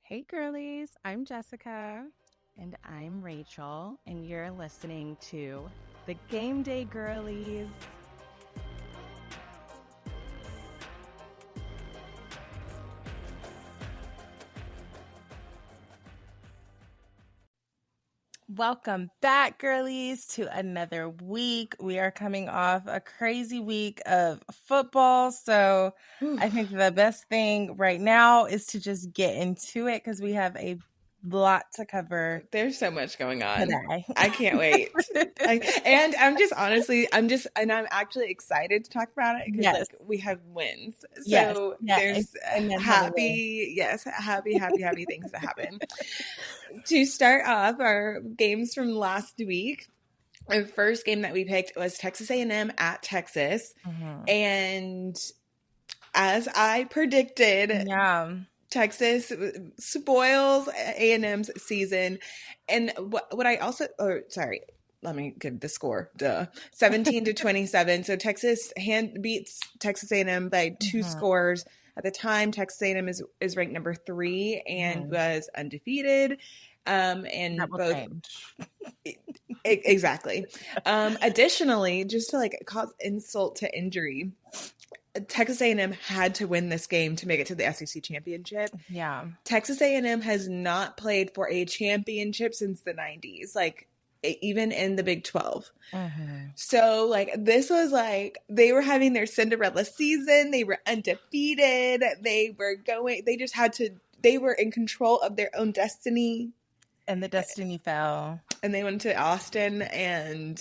Hey girlies, I'm Jessica. And I'm Rachel, and you're listening to the Game Day Girlies. Welcome back, girlies, to another week. We are coming off a crazy week of football. So I think the best thing right now is to just get into it because we have a lot to cover. There's so much going on today. I can't wait. And I'm actually excited to talk about it because Yes. we have wins. Yes. So Yeah. there's Amen. happy things to happen. To start off our games from last week, our first game that we picked was Texas A&M at Texas. Mm-hmm. And as I predicted, Texas spoils A&M's season. And what I also, let me give the score. 17-27. So Texas beats Texas A&M by two scores. At the time, Texas A&M is ranked number 3 and was undefeated. And that will both change. Exactly. Additionally, just to cause insult to injury, Texas A&M had to win this game to make it to the SEC championship. Yeah. Texas A&M has not played for a championship since the 90s, even in the Big 12. So, this was they were having their Cinderella season. They were undefeated. They were in control of their own destiny. And the destiny fell. And they went to Austin and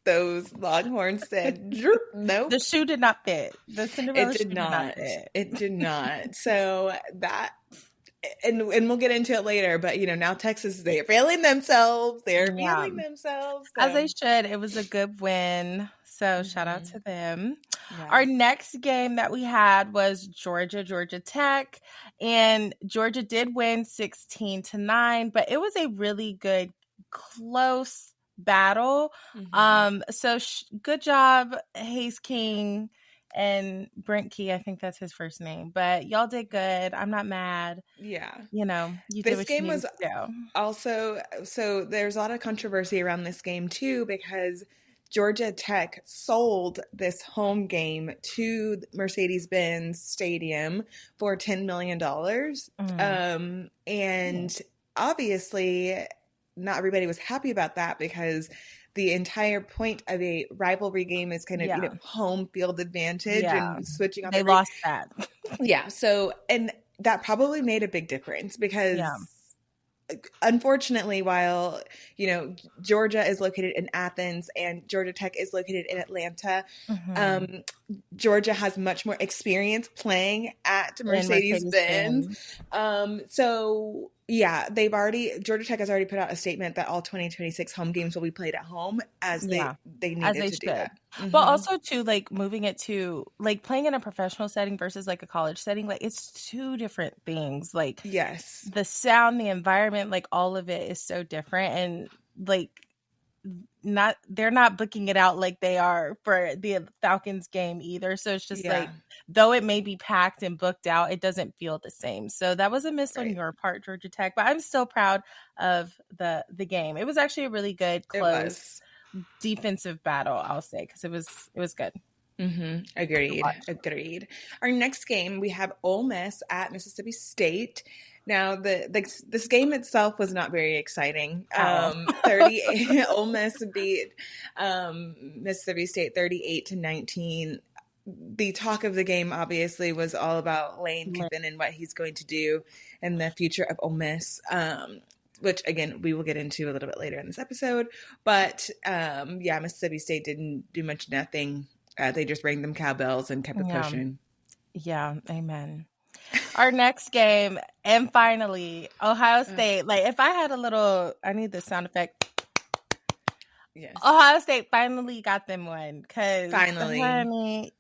those Longhorns said, nope. The shoe did not fit. The Cinderella shoe did not fit. It did not. So that, and we'll get into it later, but now Texas, they're failing themselves. They're feeling themselves. So. As they should. It was a good win. So shout out to them. Yeah. Our next game that we had was Georgia Tech, and Georgia did win 16-9, but it was a really good, close battle. So good job, Hayes King and Brent Key. I think that's his first name, but y'all did good. I'm not mad. Yeah. This game was also, so there's a lot of controversy around this game too, because Georgia Tech sold this home game to Mercedes-Benz Stadium for $10 million. And obviously not everybody was happy about that because the entire point of a rivalry game is kind of, home field advantage and switching on. They lost that. Yeah. So, and that probably made a big difference because unfortunately, while, Georgia is located in Athens and Georgia Tech is located in Atlanta, Georgia has much more experience playing at Mercedes-Benz. So yeah, Georgia Tech has already put out a statement that all 2026 home games will be played at home as they needed to do that. But also too, moving it to playing in a professional setting versus a college setting, it's two different things. Yes, the sound, the environment, all of it is so different, and they're not booking it out like they are for the Falcons game either. So it's just though it may be packed and booked out, it doesn't feel the same. So that was a miss on your part, Georgia Tech, but I'm still proud of the game. It was actually a really good, close defensive battle, I'll say, because it was good. Agreed. Our next game, we have Ole Miss at Mississippi State. Now, this game itself was not very exciting. 38 Ole Miss beat Mississippi State 38-19. The talk of the game obviously was all about Lane Kiffin and what he's going to do in the future of Ole Miss. Which, again, we will get into a little bit later in this episode. But, Mississippi State didn't do much, nothing. They just rang them cowbells and kept it pushing. Yeah, amen. Our next game, and finally, Ohio State. If I had I need the sound effect. Yes. Ohio State finally got them one because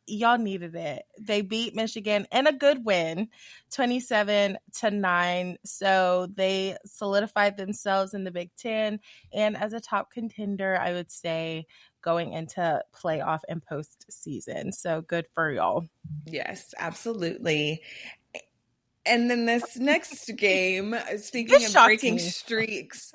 y'all needed it. They beat Michigan in a good win, 27-9. So they solidified themselves in the Big Ten and as a top contender, I would say, going into playoff and postseason. So good for y'all. Yes, absolutely. And then this next game, speaking of breaking streaks,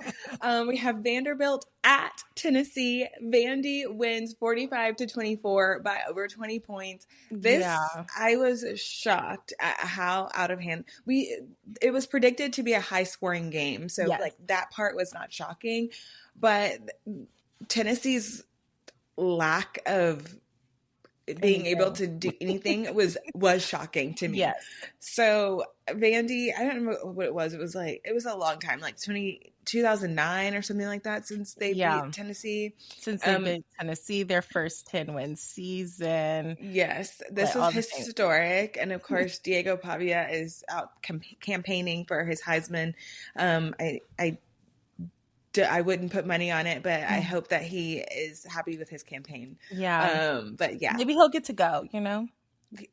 we have Vanderbilt at Tennessee. Vandy wins 45-24 by over 20 points. I was shocked at how out of hand it was predicted to be a high scoring game. So like that part was not shocking, but Tennessee's lack of being able to do anything was shocking to me. Yes. So Vandy, I don't remember what it was. It was a long time, like 2009 or something like that since they beat Tennessee. Since they beat Tennessee, their first 10-win season. Yes. This was historic. And of course, Diego Pavia is out campaigning for his Heisman. I wouldn't put money on it, but I hope that he is happy with his campaign. Yeah. But yeah. Maybe he'll get to go,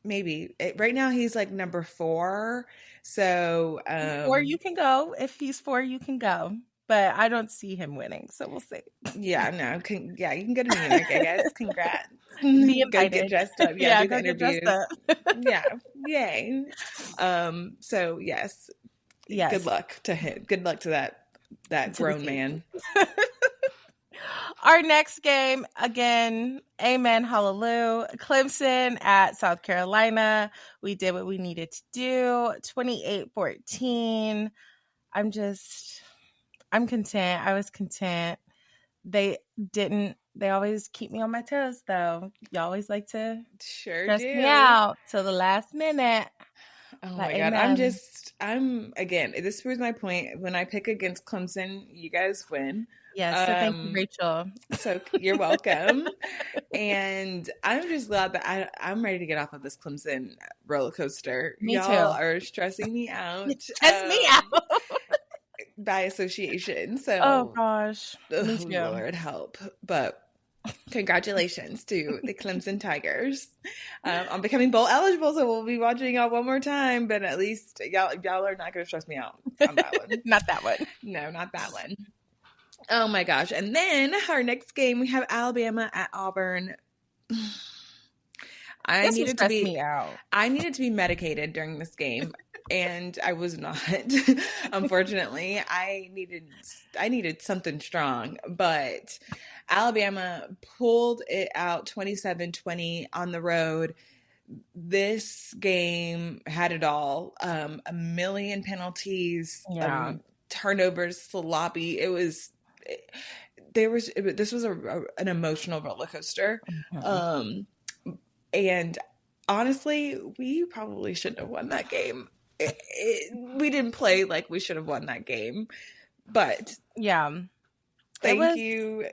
Maybe. Right now he's like number 4. So 4 you can go. If he's 4, you can go. But I don't see him winning, so we'll see. Yeah, no. You can go to Munich, I guess. Congrats. Be invited. Go get dressed up. Yeah, do the interviews. Get dressed up. Yeah. Yay. So yes. Good luck to him. Good luck to that grown man. Our next game, again, amen, hallelujah. Clemson at South Carolina. We did what we needed to do. 28-14. I'm content. I was content. They always keep me on my toes, though. You always like to stress me out till the last minute. Oh my God. Again, this proves my point. When I pick against Clemson, you guys win. Yes. So thank you, Rachel. So you're welcome. And I'm just glad that I'm ready to get off of this Clemson roller coaster. Me Y'all too. are stressing me out. Stress me out. By association. So, oh gosh. Me too. Lord help. But congratulations to the Clemson Tigers on becoming bowl eligible. So we'll be watching y'all one more time, but at least y'all are not going to stress me out on that one. Not that one. No, not that one. Oh my gosh. And then our next game, we have Alabama at Auburn. I needed to be medicated during this game. And I was not. Unfortunately, I needed something strong, but Alabama pulled it out 27-20 on the road. This game had it all. A million penalties, turnovers, sloppy. This was an emotional roller coaster. Mm-hmm. And honestly, we probably shouldn't have won that game. We didn't play like we should have won that game, but thank you,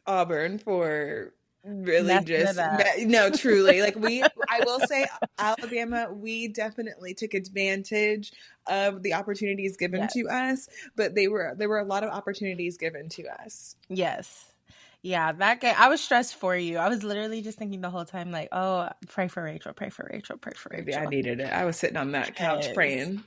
Auburn, for really truly. Like I will say, Alabama, we definitely took advantage of the opportunities given to us, but there were a lot of opportunities given to us. Yes. Yeah, that game, I was stressed for you. I was literally just thinking the whole time, like, oh, pray for Rachel, pray for Rachel, pray for Rachel. Maybe I needed it. I was sitting on that couch praying.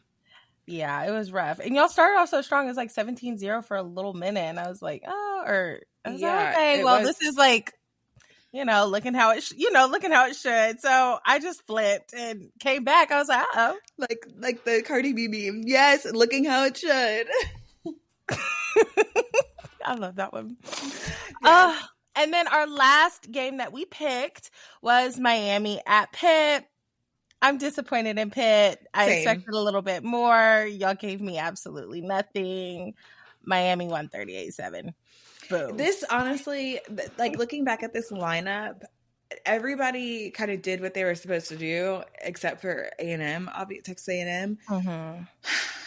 Yeah, it was rough. And y'all started off so strong. It was like 17-0 for a little minute. And I was like, okay, well, this is like, looking how it should. So I just flipped and came back. I was like, uh-oh. Like the Cardi B meme. Yes, looking how it should. I love that one. Yeah. And then our last game that we picked was Miami at Pitt. I'm disappointed in Pitt. I expected a little bit more. Y'all gave me absolutely nothing. Miami won 38-7. Boom. This honestly, like looking back at this lineup, everybody kind of did what they were supposed to do, except for A&M, Texas A&M. Mm-hmm.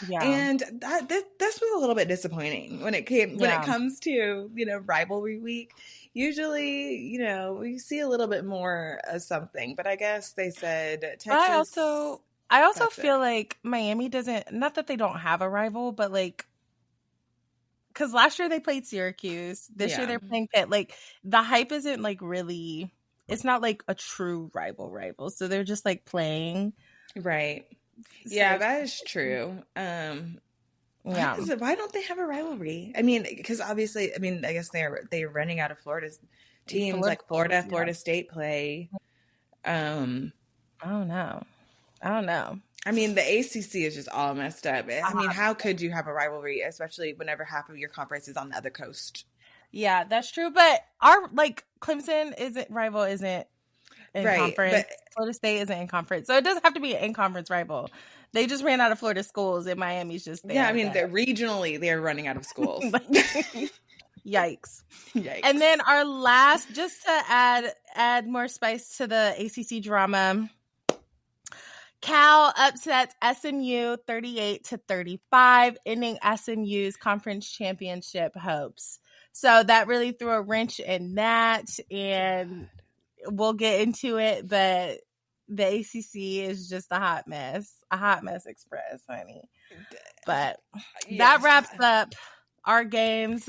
Yeah, and this was a little bit disappointing when it comes to rivalry week. Usually, we see a little bit more of something, but I guess they said Texas. I also feel like Miami doesn't. Not that they don't have a rival, but like. Because last year they played Syracuse. This year they're playing Pitt. Like, the hype isn't, like, really... It's not, like, a true rival. So they're just, like, playing. Right. Yeah, that is true. Why don't they have a rivalry? I mean, because obviously... I mean, I guess they're running out of Florida's teams. Like, Florida State play. I don't know. I mean, the ACC is just all messed up. I mean, how could you have a rivalry, especially whenever half of your conference is on the other coast? Yeah, that's true. But our Clemson isn't in conference. But Florida State isn't in conference. So it doesn't have to be an in-conference rival. They just ran out of Florida schools and Miami's just there. Yeah, I mean, regionally, they're running out of schools. Yikes. And then our last, just to add more spice to the ACC drama, Cal upsets SMU 38-35, ending SMU's conference championship hopes. So that really threw a wrench in that, and we'll get into it, but the ACC is just a hot mess express, honey. But that wraps up our games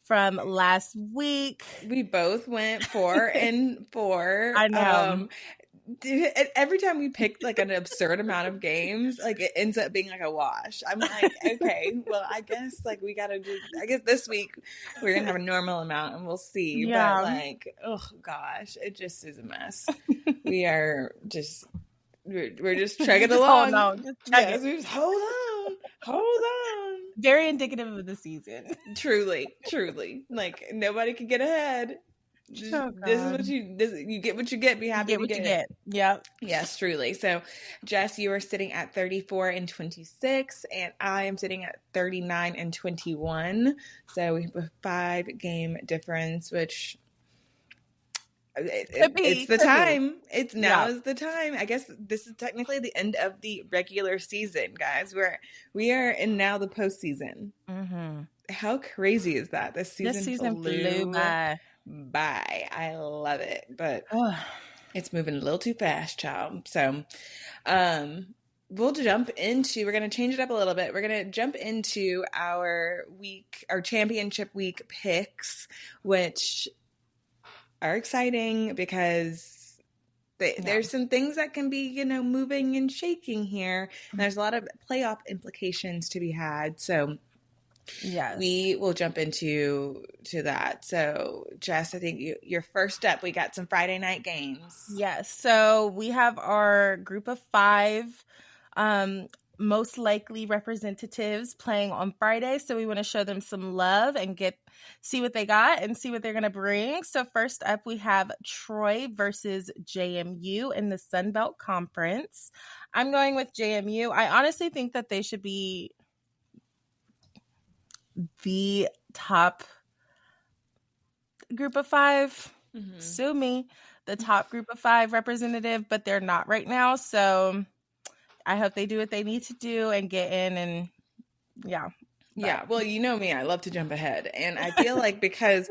from last week. We both went 4-4. I know. Every time we pick an absurd amount of games, it ends up being a wash. I'm like, okay, well, I guess we gotta do. I guess this week we're gonna have a normal amount, and we'll see. Yeah. But oh gosh, it just is a mess. We're just chugging along. Oh no, just hold on. Very indicative of the season. Truly. Nobody can get ahead. This is what you get. What you get. Be happy to get it. Yep. Yes, truly. So, Jess, you are sitting at 34-26, and I am sitting at 39-21. So we have a 5-game difference, which it's the time. It's now is the time. I guess this is technically the end of the regular season, guys. We are in now the postseason. Mm-hmm. How crazy is that? This season flew by. I love it, but it's moving a little too fast, child. So we're going to change it up a little bit. We're going to jump into our championship week picks, which are exciting because there's some things that can be, moving and shaking here. And there's a lot of playoff implications to be had. So yes, we will jump into that. So, Jess, I think you're first up. We got some Friday night games. Yes. So we have our group of 5 most likely representatives playing on Friday. So we want to show them some love and see what they got and see what they're going to bring. So first up, we have Troy versus JMU in the Sun Belt Conference. I'm going with JMU. I honestly think that they should be the top group of 5. Mm-hmm. Sue me, the top group of 5 representative, but they're not right now. So I hope they do what they need to do and get in, and yeah. Yeah, well, you know me, I love to jump ahead, and I feel like because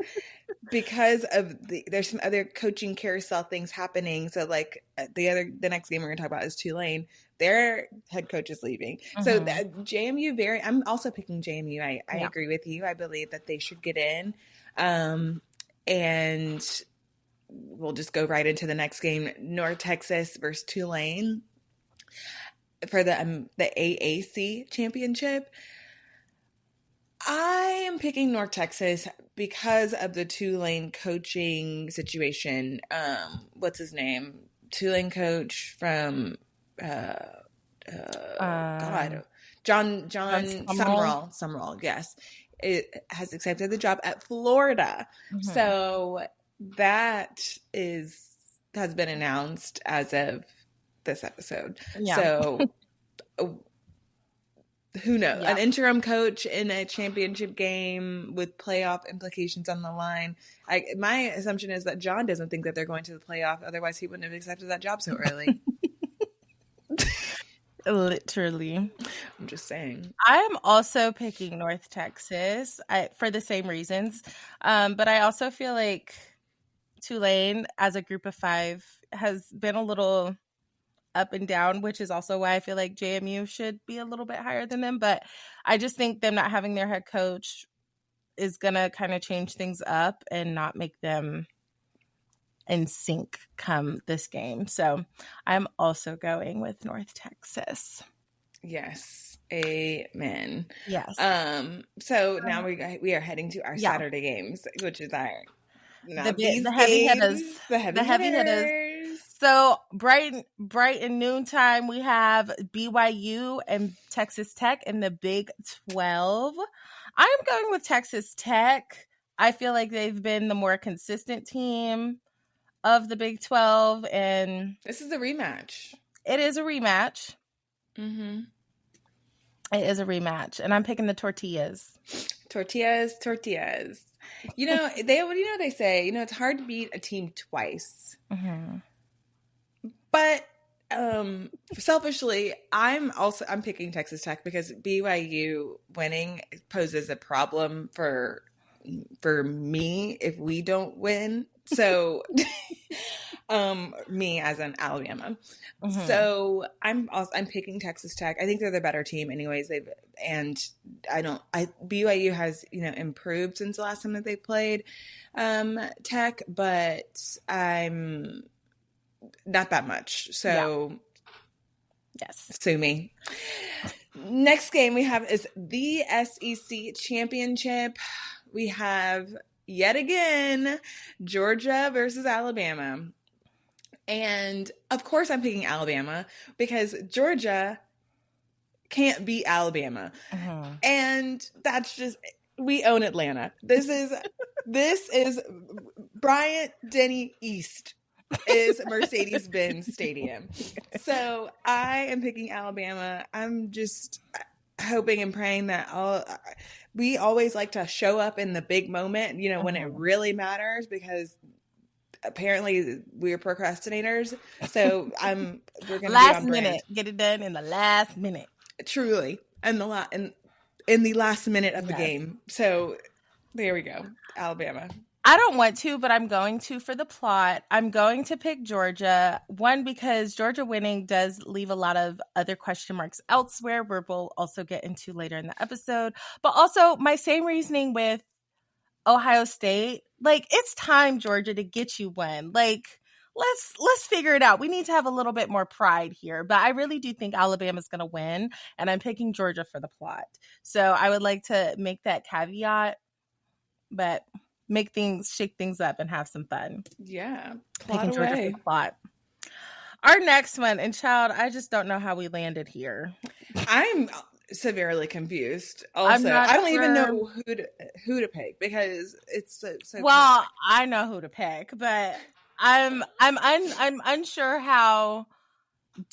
of there's some other coaching carousel things happening. So the next game we're gonna talk about is Tulane. Their head coach is leaving. Mm-hmm. So JMU I'm also picking JMU. I agree with you. I believe that they should get in. And we'll just go right into the next game, North Texas versus Tulane for the AAC championship. I am picking North Texas because of the Tulane coaching situation. What's his name? Tulane coach from John Summerall. Yes, it has accepted the job at Florida. Mm-hmm. So that has been announced as of this episode. Yeah. So who knows? Yeah. An interim coach in a championship game with playoff implications on the line. My assumption is that John doesn't think that they're going to the playoff. Otherwise, he wouldn't have accepted that job so early. Literally. I'm just saying. I am also picking North Texas for the same reasons. But I also feel like Tulane as a group of 5 has been a little up and down, which is also why I feel like JMU should be a little bit higher than them. But I just think them not having their head coach is going to kind of change things up and not make them in sync come this game. So I'm also going with North Texas. Yes. Amen. Yes. So now we are heading to our Saturday games, which is our the heavy hitters. So bright and noontime, we have BYU and Texas Tech in the Big 12. I'm going with Texas Tech. I feel like they've been the more consistent team of the Big 12, and this is a rematch. It is a rematch. Mm-hmm. It is a rematch, and I'm picking the tortillas. Tortillas. You know, they say, it's hard to beat a team twice. Mm-hmm. But selfishly, I'm picking Texas Tech because BYU winning poses a problem for me if we don't win. So me as an Alabama. Mm-hmm. So I'm picking Texas Tech. I think they're the better team anyways. BYU has, improved since the last time that they played Tech, but I'm not that much. So yes, sue me. Next game we have is the SEC Championship. We have yet again Georgia versus Alabama. And of course I'm picking Alabama because Georgia can't beat Alabama. Uh-huh. And that's just, we own Atlanta. This is Bryant Denny East is Mercedes-Benz Stadium. So I am picking Alabama. I'm just hoping and praying that we always like to show up in the big moment, when it really matters, because apparently we're procrastinators. So we're going to last minute, get it done in the last minute. Truly, in the last minute of the game. So there we go, Alabama. I don't want to, but I'm going to for the plot. I'm going to pick Georgia. One, because Georgia winning does leave a lot of other question marks elsewhere, where we'll also get into later in the episode. But also my same reasoning with Ohio State. Like, it's time, Georgia, to get you one. Like, let's figure it out. We need to have a little bit more pride here. But I really do think Alabama's going to win, and I'm picking Georgia for the plot. So I would like to make that caveat, but shake things up and have some fun. Yeah. Picking Georgia for the plot. Our next one, and child, I just don't know how we landed here. I'm severely confused. Also, I don't even know who to pick because it's so well, close. I know who to pick, but I'm unsure how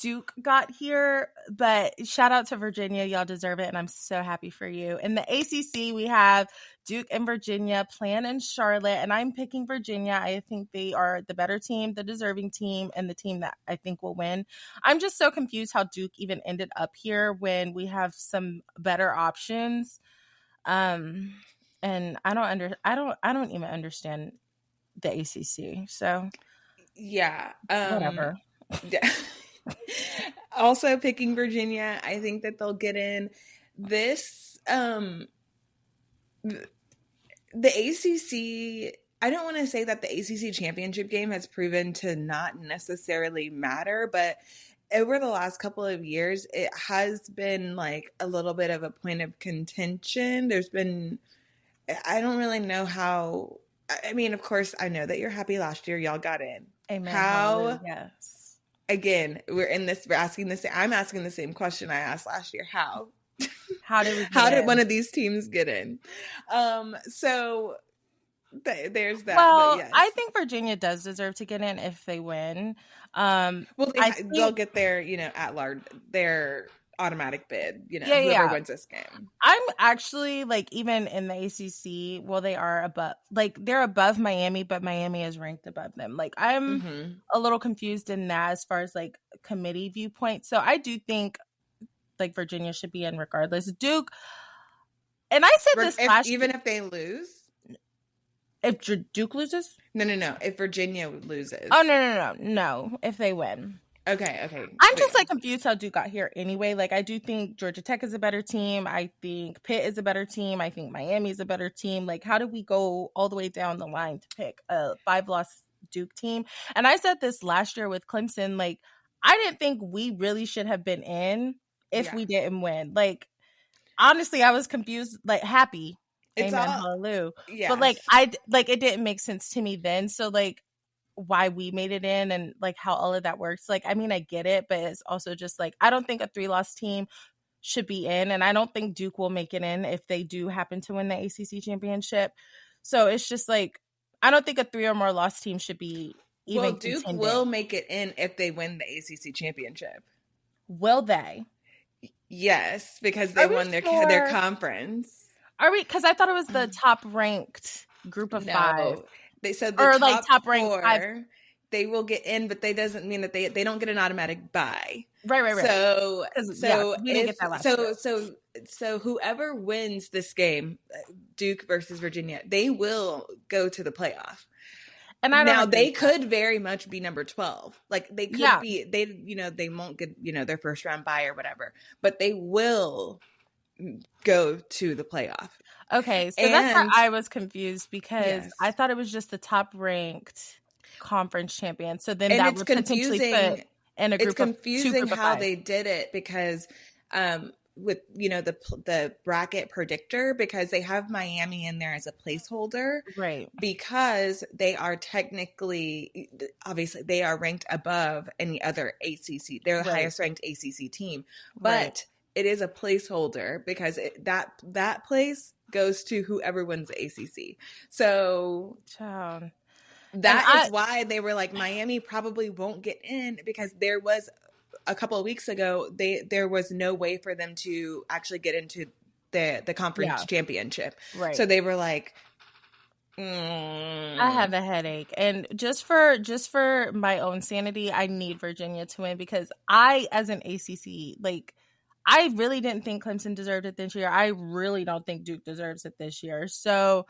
Duke got here, but shout out to Virginia. Y'all deserve it, and I'm so happy for you. In the ACC, we have Duke and Virginia playing in Charlotte, and I'm picking Virginia. I think they are the better team, the deserving team, and the team that I think will win. I'm just so confused how Duke even ended up here when we have some better options. And I don't even understand the ACC. So yeah, whatever. Yeah. Also picking Virginia. I think that they'll get in. This the ACC, I don't want to say that the ACC championship game has proven to not necessarily matter, but over the last couple of years, it has been like a little bit of a point of contention. I don't really know how, I mean, of course, I know that you're happy last year. Y'all got in. Amen. How? Yes. Again, I'm asking the same question I asked last year. How? How did one of these teams get in? So there's that. Well, yes. I think Virginia does deserve to get in if they win. They'll get their, at large, their automatic bid. Whoever wins this game. I'm actually even in the ACC. Well, they are above, they're above Miami, but Miami is ranked above them. I'm a little confused in that as far as committee viewpoint. So I do think Virginia should be in regardless. Duke, and I said this last year, even if they lose. If Duke loses? No. If Virginia loses. Oh, no. If they win. Okay. I'm just confused how Duke got here anyway. I do think Georgia Tech is a better team. I think Pitt is a better team. I think Miami is a better team. How did we go all the way down the line to pick a 5-loss Duke team? And I said this last year with Clemson. I didn't think we really should have been in if we didn't win. Honestly, I was confused, happy. Amen, hallelujah. Yes. But it didn't make sense to me then. So why we made it in and like how all of that works. Like, I mean, I get it, but it's also just like, I don't think a 3-loss team should be in, and I don't think Duke will make it in if they do happen to win the ACC championship. So it's just like, I don't think a 3 or more loss team should be even Well, Duke contending. will make it in if they win the ACC championship. Will they? Yes, because they won their conference. Are we? Because I thought it was the top ranked group of 5. They said the top ranked 5. They will get in, but that doesn't mean that they don't get an automatic bye. Right. So we didn't get that last year. So whoever wins this game, Duke versus Virginia, they will go to the playoff. And they could very much be number 12. Like they could be, they won't get, their first round bye or whatever, but they will go to the playoff. Okay. So that's where I was confused, because I thought it was just the top ranked conference champion. So then that would potentially put in a group of 2 group of 5. It's confusing how they did it, because with the bracket predictor, because they have Miami in there as a placeholder, right? Because they are technically, obviously, they are ranked above any other ACC. They're the highest ranked ACC team, but it is a placeholder because that place goes to whoever wins the ACC. So. That is why they were like, Miami probably won't get in, because there was a couple of weeks ago, there was no way for them to actually get into the conference championship. Right. So they were like, I have a headache. And just for my own sanity, I need Virginia to win, because I, as an ACC, like, I really didn't think Clemson deserved it this year. I really don't think Duke deserves it this year. So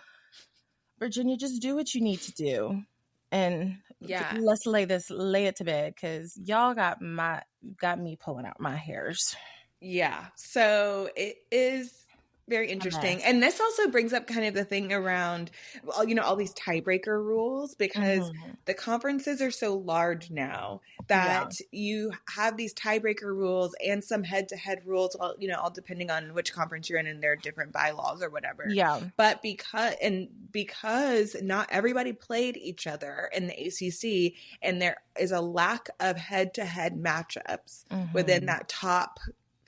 Virginia, just do what you need to do, and let's lay it to bed, because y'all got me pulling out my hairs. Yeah, so it is very interesting, and this also brings up kind of the thing around, all these tiebreaker rules, because the conferences are so large now that you have these tiebreaker rules and some head-to-head rules, all depending on which conference you're in and their different bylaws or whatever. Yeah. But because not everybody played each other in the ACC, and there is a lack of head-to-head matchups within that top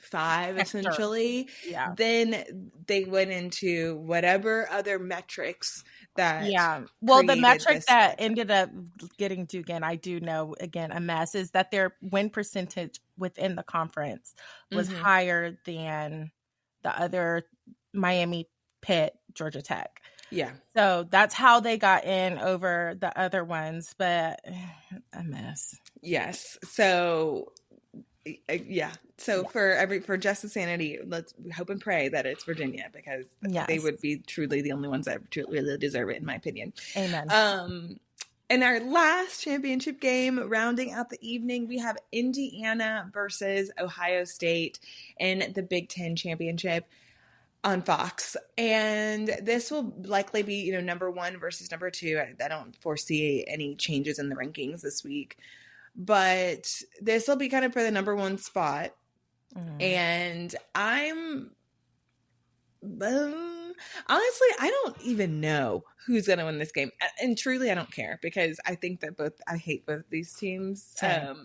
5, essentially, then they went into whatever other metrics that the metric that ended up getting Duke in, I do know, again, a mess, is that their win percentage within the conference was higher than the other Miami, Pitt, Georgia Tech. Yeah. So that's how they got in over the other ones, but a mess. Yes. So for Justice Sanity, let's hope and pray that it's Virginia, because they would be truly the only ones that truly deserve it, in my opinion. Amen. In our last championship game, rounding out the evening, we have Indiana versus Ohio State in the Big Ten championship on Fox. And this will likely be, number 1 versus number 2. I don't foresee any changes in the rankings this week. But this will be kind of for the number 1 spot. And I'm honestly, I don't even know who's going to win this game. And truly, I don't care, because I think that I hate both these teams. So I'm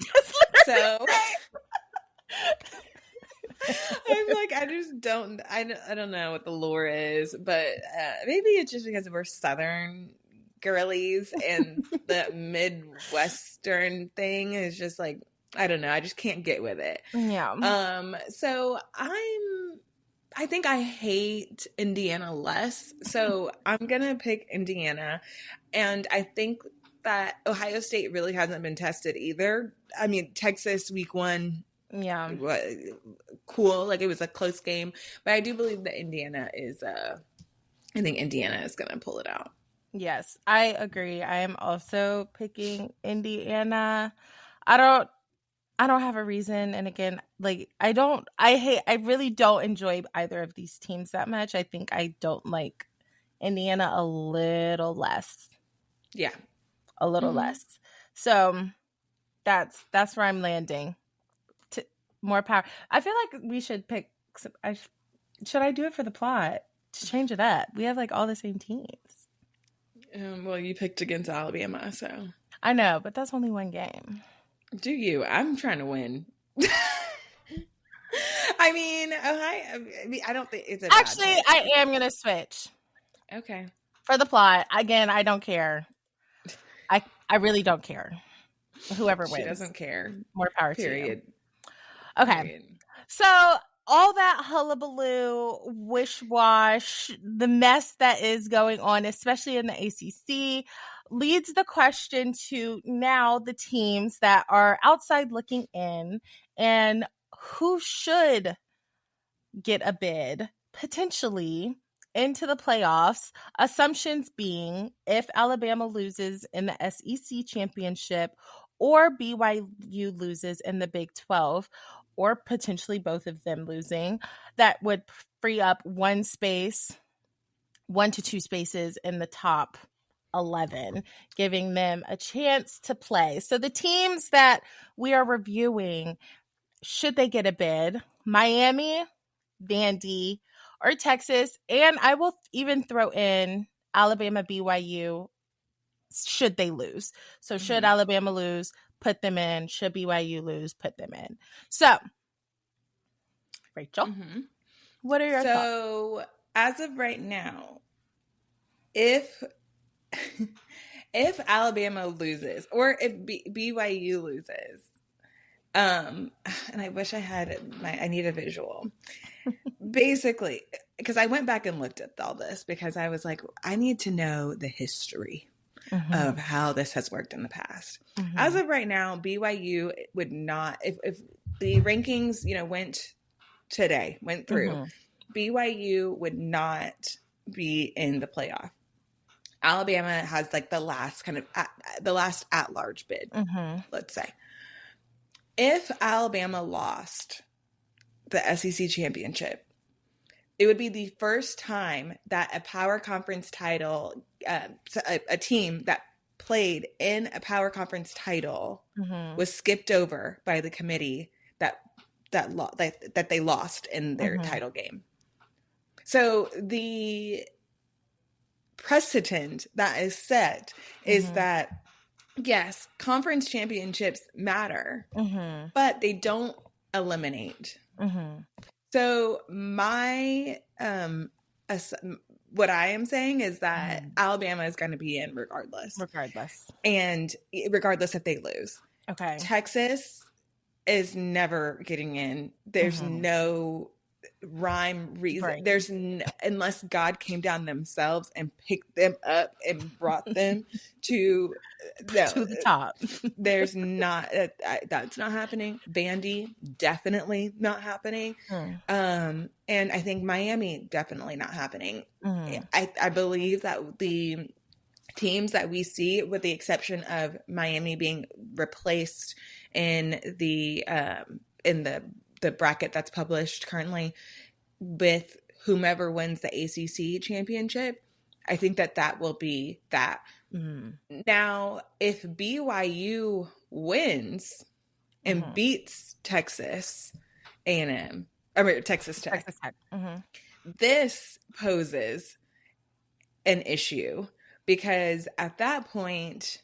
like, I just don't know what the lore is, but maybe it's just because we're Southern girlies, and the Midwestern thing is just like, I don't know, I just can't get with it. Yeah. So I think I hate Indiana less, so I'm gonna pick Indiana, and I think that Ohio State really hasn't been tested either. I mean, Texas week 1, cool, like it was a close game, but I do believe that Indiana is I think Indiana is gonna pull it out. Yes, I agree. I am also picking Indiana. I don't have a reason. And again, like, I really don't enjoy either of these teams that much. I think I don't like Indiana a little less. Yeah. A little less. So that's where I'm landing. More power. I feel like we should pick, should I do it for the plot? To change it up. We have like all the same teams. Well, you picked against Alabama, so. I know, but that's only one game. Do you? I'm trying to win. I mean, I don't think it's a bad Actually, pick. I am going to switch. Okay. For the plot. Again, I don't care. I really don't care. Whoever wins. She doesn't care. More power Period. to you. Okay. Period. So all that hullabaloo, wish-wash, the mess that is going on, especially in the ACC, leads the question to now the teams that are outside looking in and who should get a bid potentially into the playoffs, assumptions being if Alabama loses in the SEC championship or BYU loses in the Big 12, or potentially both of them losing, that would free up 1 to 2 spaces in the top 11, giving them a chance to play. So the teams that we are reviewing, should they get a bid? Miami, Vandy, or Texas, and I will even throw in Alabama, BYU, should they lose. So should Alabama lose, put them in. Should BYU lose, put them in. So, Rachel, what are your thoughts? So, as of right now, if Alabama loses or if BYU loses, and I wish I need a visual. Basically, because I went back and looked at all this because I was like, I need to know the history of how this has worked in the past. As of right now, BYU would not, if the rankings, went through, BYU would not be in the playoff. Alabama has like the last at-large bid, let's say. If Alabama lost the SEC championship, it would be the first time that a power conference title, a team that played in a power conference title was skipped over by the committee that they lost in their title game. So the precedent that is set is that, yes, conference championships matter, but they don't eliminate. So my what I am saying is that Alabama is going to be in regardless, and regardless if they lose. Okay, Texas is never getting in. There's no rhyme reason. Right. There's unless God came down themselves and picked them up and brought them to the top. There's not that's not happening. Vandy definitely not happening. And I think Miami definitely not happening. I believe that the teams that we see, with the exception of Miami being replaced in the bracket that's published currently with whomever wins the ACC championship, I think that will be that. Now, if BYU wins and beats Texas A&M, Texas Tech, this poses an issue because at that point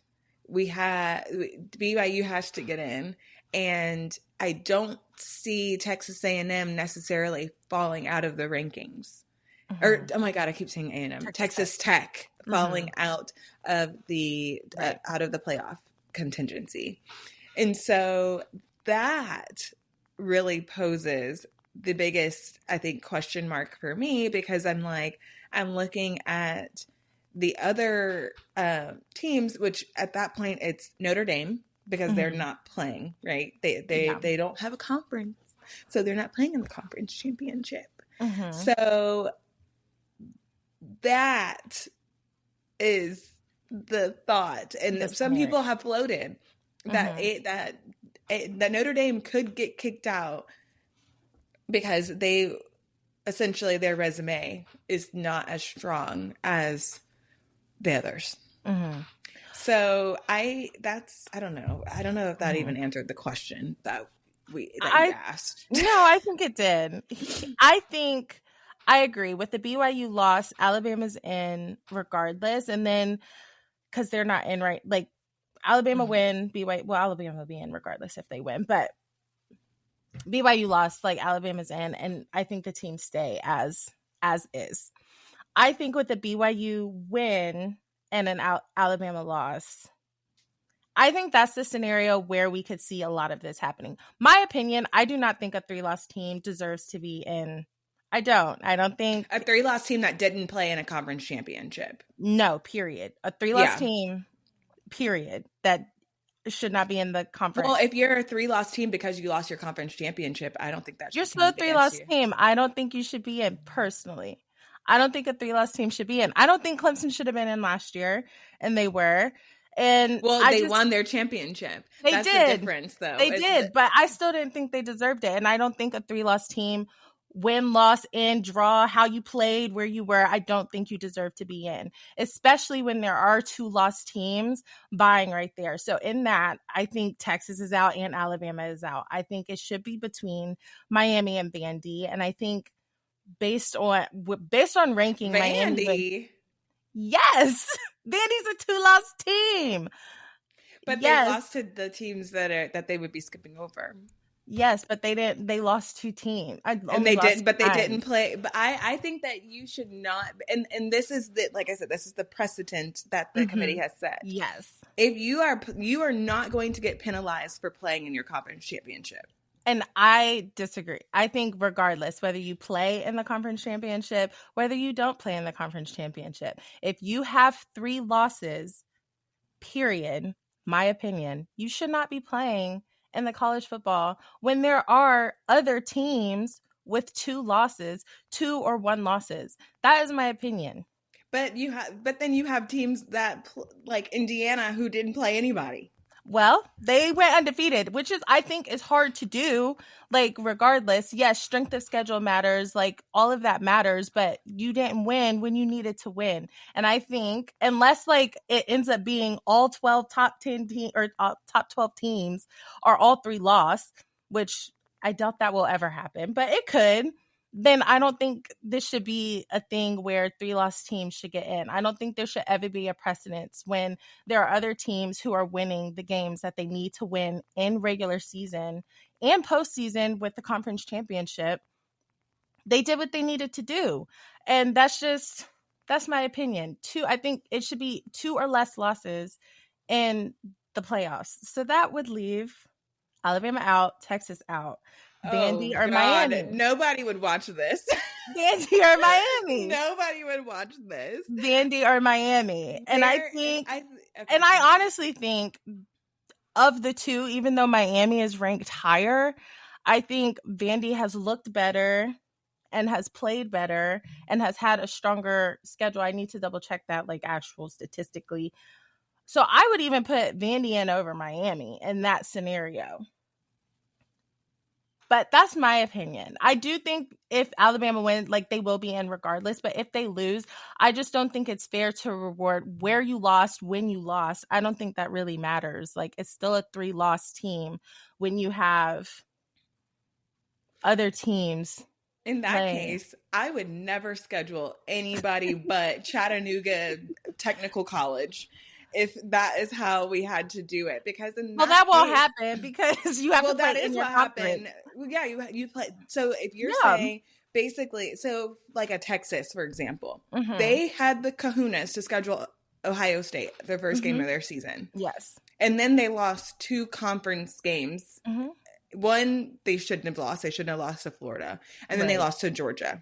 BYU has to get in, and I don't see Texas A&M necessarily falling out of the rankings. Or, oh my God, I keep saying A&M. Texas Tech falling out of the playoff contingency. And so that really poses the biggest, I think, question mark for me, because I'm looking at the other teams, which at that point it's Notre Dame, because they're not playing, right? They don't have a conference, so they're not playing in the conference championship. So that is the thought, and some people have floated that Notre Dame could get kicked out because essentially their resume is not as strong as the others. So I don't know if that even answered the question that you asked. No, I think it did. I agree with the BYU loss. Alabama's in regardless, and then because they're not in, right? Like, Alabama win, BYU. Well, Alabama will be in regardless if they win, but BYU lost. Like, Alabama's in, and I think the teams stay as is. I think with the BYU win and an Alabama loss, I think that's the scenario where we could see a lot of this happening. My opinion, I do not think a 3-loss team deserves to be in. I don't think a 3-loss team that didn't play in a conference championship. No, period. A 3-loss team, period, that should not be in the conference. Well, if you're a 3-loss team because you lost your conference championship, I don't think that should You're still a 3-loss team. I don't think you should be in, personally. I don't think a 3-loss team should be in. I don't think Clemson should have been in last year, and they were. And they won their championship. That's the difference, though. They did, but I still didn't think they deserved it. And I don't think a 3-loss team, win, loss, in, draw, how you played, where you were, I don't think you deserve to be in, especially when there are 2-loss teams vying right there. So in that, I think Texas is out and Alabama is out. I think it should be between Miami and Vandy. And I think based on ranking, Miami. Yes, Vandy's a 2-loss team, but they lost to the teams that they would be skipping over. Yes, but they didn't. They lost 2 teams, they didn't play. But I think that you should not. And this is like I said, this is the precedent that the committee has set. Yes, if you are not going to get penalized for playing in your conference championship. And I disagree. I think regardless, whether you play in the conference championship, whether you don't play in the conference championship, if you have 3 losses, period, my opinion, you should not be playing in the college football when there are other teams with 2 losses, 2 or 1 losses. That is my opinion. But then you have teams that like Indiana who didn't play anybody. Well, they went undefeated, which is, I think, is hard to do. Like, regardless, yes, strength of schedule matters. Like, all of that matters, but you didn't win when you needed to win. And I think, unless like it ends up being all 12 top 10 or top 12 teams are all 3 lost, which I doubt that will ever happen, but it could. Then I don't think this should be a thing where 3-loss teams should get in. I don't think there should ever be a precedence when there are other teams who are winning the games that they need to win in regular season and postseason with the conference championship. They did what they needed to do. And that's my opinion. I think it should be 2 or less losses in the playoffs. So that would leave Alabama out, Texas out. Vandy or Miami. Nobody would watch this. Vandy or Miami. Nobody would watch this. Vandy or Miami. And I honestly think of the 2, even though Miami is ranked higher, I think Vandy has looked better and has played better and has had a stronger schedule. I need to double check that, like, actual statistically. So I would even put Vandy in over Miami in that scenario. But that's my opinion. I do think if Alabama wins, like, they will be in regardless. But if they lose, I just don't think it's fair to reward where you lost, when you lost. I don't think that really matters. Like, it's still a 3-loss team when you have other teams. In that case, I would never schedule anybody but Chattanooga Technical College. If that is how we had to do it, because that won't happen because you have to play in your conference. Well, yeah, you play. So if you're saying basically, so like a Texas, for example, they had the kahunas to schedule Ohio State their first game of their season. Yes, and then they lost 2 conference games. One they shouldn't have lost. They shouldn't have lost to Florida, and then they lost to Georgia.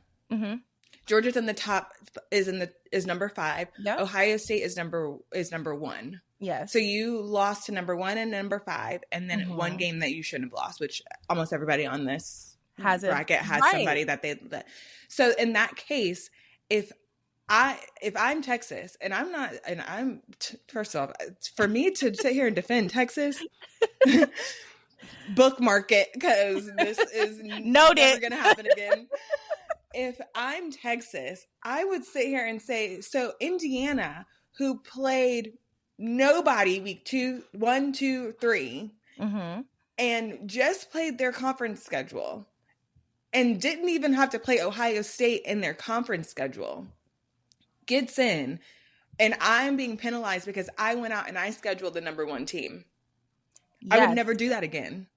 Georgia's in the top is number 5. Yep. Ohio State is number 1. Yes. So you lost to number 1 and number 5, and then one game that you shouldn't have lost, which almost everybody on this bracket has somebody that they. So in that case, if I'm Texas and I'm first off, for me to sit here and defend Texas. Bookmark it, because this is never going to happen again. If I'm Texas, I would sit here and say, so Indiana, who played nobody week 1, 2, 3, and just played their conference schedule and didn't even have to play Ohio State in their conference schedule, gets in, And I'm being penalized because I went out and I scheduled the number 1 team. Yes. I would never do that again.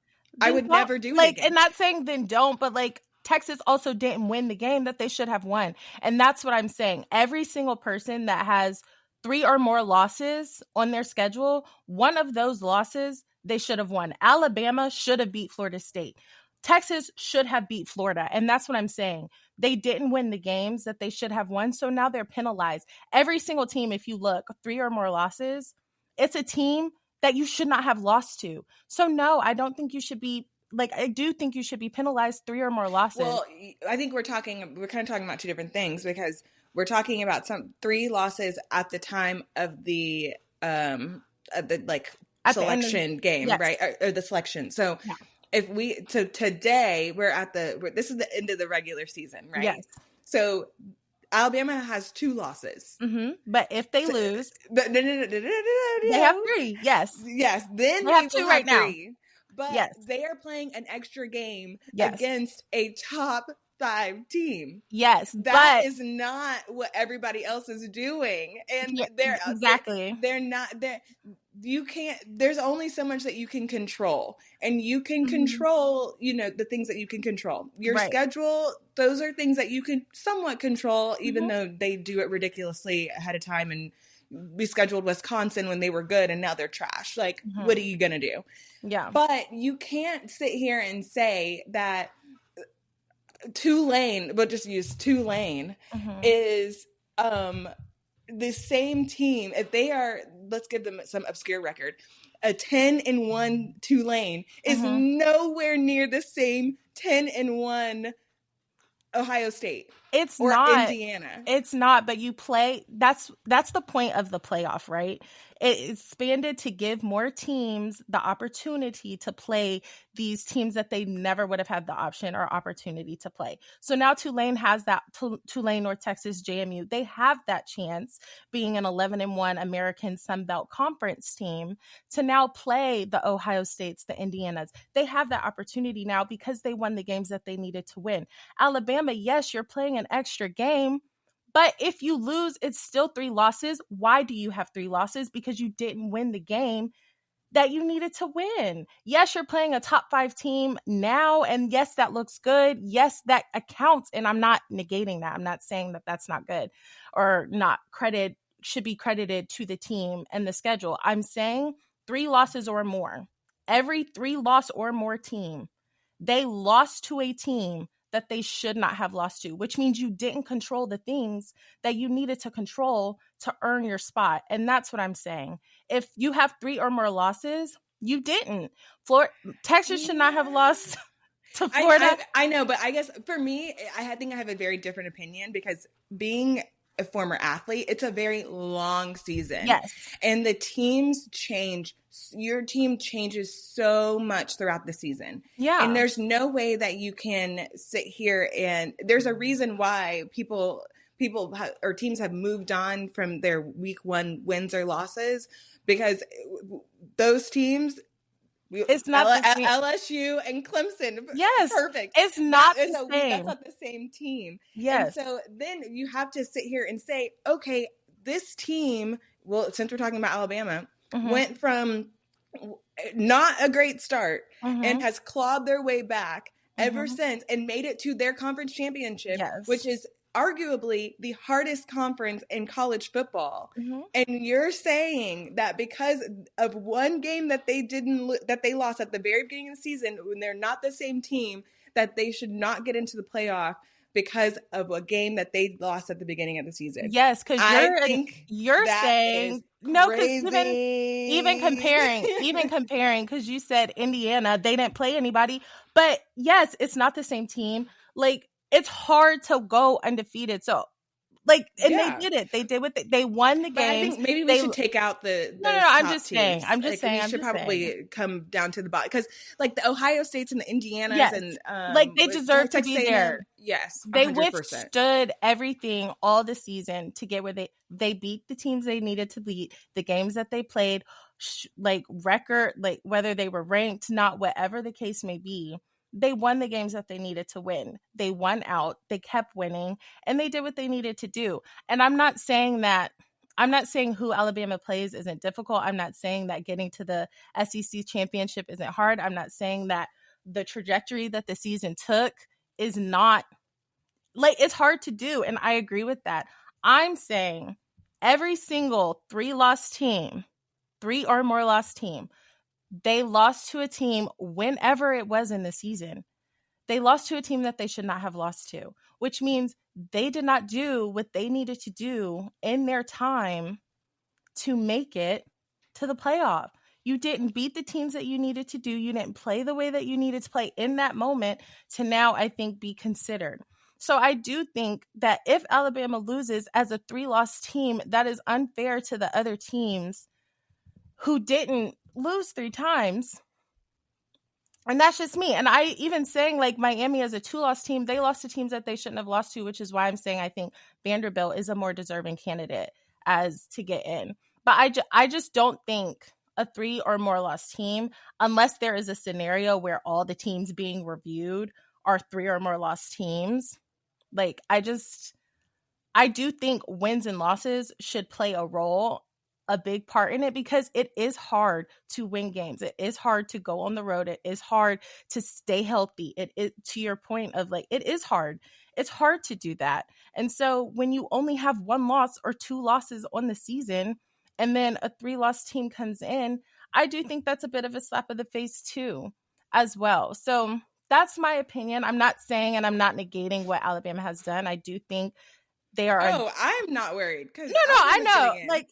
I would never do it again. And not saying then don't, but like Texas also didn't win the game that they should have won. And that's what I'm saying. Every single person that has 3 or more losses on their schedule, one of those losses they should have won. Alabama should have beat Florida State. Texas should have beat Florida. And that's what I'm saying. They didn't win the games that they should have won. So now they're penalized. Every single team, if you look, 3 or more losses, it's a team that you should not have lost to. So no, I don't think you should be, like, I do think you should be penalized 3 or more losses. Well, I think we're kind of talking about 2 different things, because we're talking about 3 losses at the time of the selection game, yes. Right? Or the selection. So yeah. Today this is the end of the regular season, right? Yes. So Alabama has 2 losses. Mm-hmm. But if they lose, they have 3. Yes. Yes. Then they have 2 right now. But yes. They are playing an extra game against a top 5 team. Yes. That is not what everybody else is doing. And they're not there. You can't, there's only so much that you can control, and you can control, the things that you can control. Your schedule, those are things that you can somewhat control, even though they do it ridiculously ahead of time. And we scheduled Wisconsin when they were good and now they're trash. Like, what are you going to do? Yeah. But you can't sit here and say that Tulane, we'll just use Tulane, is the same team. If they are, let's give them some obscure record, a 10-1 Tulane is nowhere near the same 10-1 Ohio State. It's or not Indiana. It's not, but you play. That's the point of the playoff, right? It expanded to give more teams the opportunity to play these teams that they never would have had the option or opportunity to play. So now Tulane has that. Tulane, North Texas, JMU, they have that chance, being an 11-1 American Sun Belt Conference team, to now play the Ohio States, the Indianas. They have that opportunity now because they won the games that they needed to win. Alabama, yes, you're playing an extra game, but if you lose, it's still 3 losses. Why do you have 3 losses? Because you didn't win the game that you needed to win. Yes, you're playing a top 5 team now, and yes, that looks good. Yes, that accounts, and I'm not negating that. I'm not saying that that's not good or not should be credited to the team and the schedule. I'm saying 3 losses or more. Every 3 loss or more team, they lost to a team that they should not have lost to, which means you didn't control the things that you needed to control to earn your spot. And that's what I'm saying. If you have 3 or more losses, you didn't. Texas should not have lost to Florida. I know, but I guess for me, I think I have a very different opinion, because being a former athlete, it's a very long season. Yes. And the teams change. Your team changes so much throughout the season. Yeah. And there's no way that you can sit here, and there's a reason why people or teams have moved on from their week 1 wins or losses, because those teams, it's not LSU and Clemson. Yes. Perfect. It's not the same. That's not the same team. Yes. And so then you have to sit here and say, okay, this team, well, since we're talking about Alabama, went from not a great start and has clawed their way back ever since, and made it to their conference championship, which is arguably the hardest conference in college football. And you're saying that because of one game that they lost at the very beginning of the season, when they're not the same team, that they should not get into the playoff because of a game that they lost at the beginning of the season. Yes, because you're saying no, because even comparing, because you said Indiana, they didn't play anybody, but yes, it's not the same team. Like, it's hard to go undefeated. So, they did it. They did what they won the game. I think maybe we should take out the no. I'm just saying. We should probably come down to the bottom, because the Ohio States and the Indianas and they deserve to be there. Yes, 100%. They withstood everything all the season to get where they beat the teams they needed to beat, the games that they played, record, whether they were ranked, not, whatever the case may be. They won the games that they needed to win. They won out. They kept winning, and they did what they needed to do. And I'm not saying that I'm not saying who Alabama plays isn't difficult. I'm not saying that getting to the SEC championship isn't hard. I'm not saying that the trajectory that the season took is not, like, it's hard to do. And I agree with that. I'm saying every single 3 or more lost team, they lost to a team whenever it was in the season. They lost to a team that they should not have lost to, which means they did not do what they needed to do in their time to make it to the playoff. You didn't beat the teams that you needed to do. You didn't play the way that you needed to play in that moment to now, I think, be considered. So I do think that if Alabama loses as a 3-loss team, that is unfair to the other teams who didn't lose 3 times. And that's just me. And I even saying, like, Miami as a 2-loss team, they lost to teams that they shouldn't have lost to, which is why I'm saying I think Vanderbilt is a more deserving candidate as to get in. But I just don't think a 3 or more loss team, unless there is a scenario where all the teams being reviewed are 3 or more loss teams. Like, I do think wins and losses should play a role, a big part in it, because it is hard to win games. It is hard to go on the road. It is hard to stay healthy. It is, to your point of, like, it is hard. It's hard to do that. And so when you only have 1 loss or 2 losses on the season, and then a 3-loss team comes in, I do think that's a bit of a slap of the face too, as well. So that's my opinion. I'm not saying, and I'm not negating what Alabama has done. I do think they are. Oh, I'm not worried. No, I know. Like,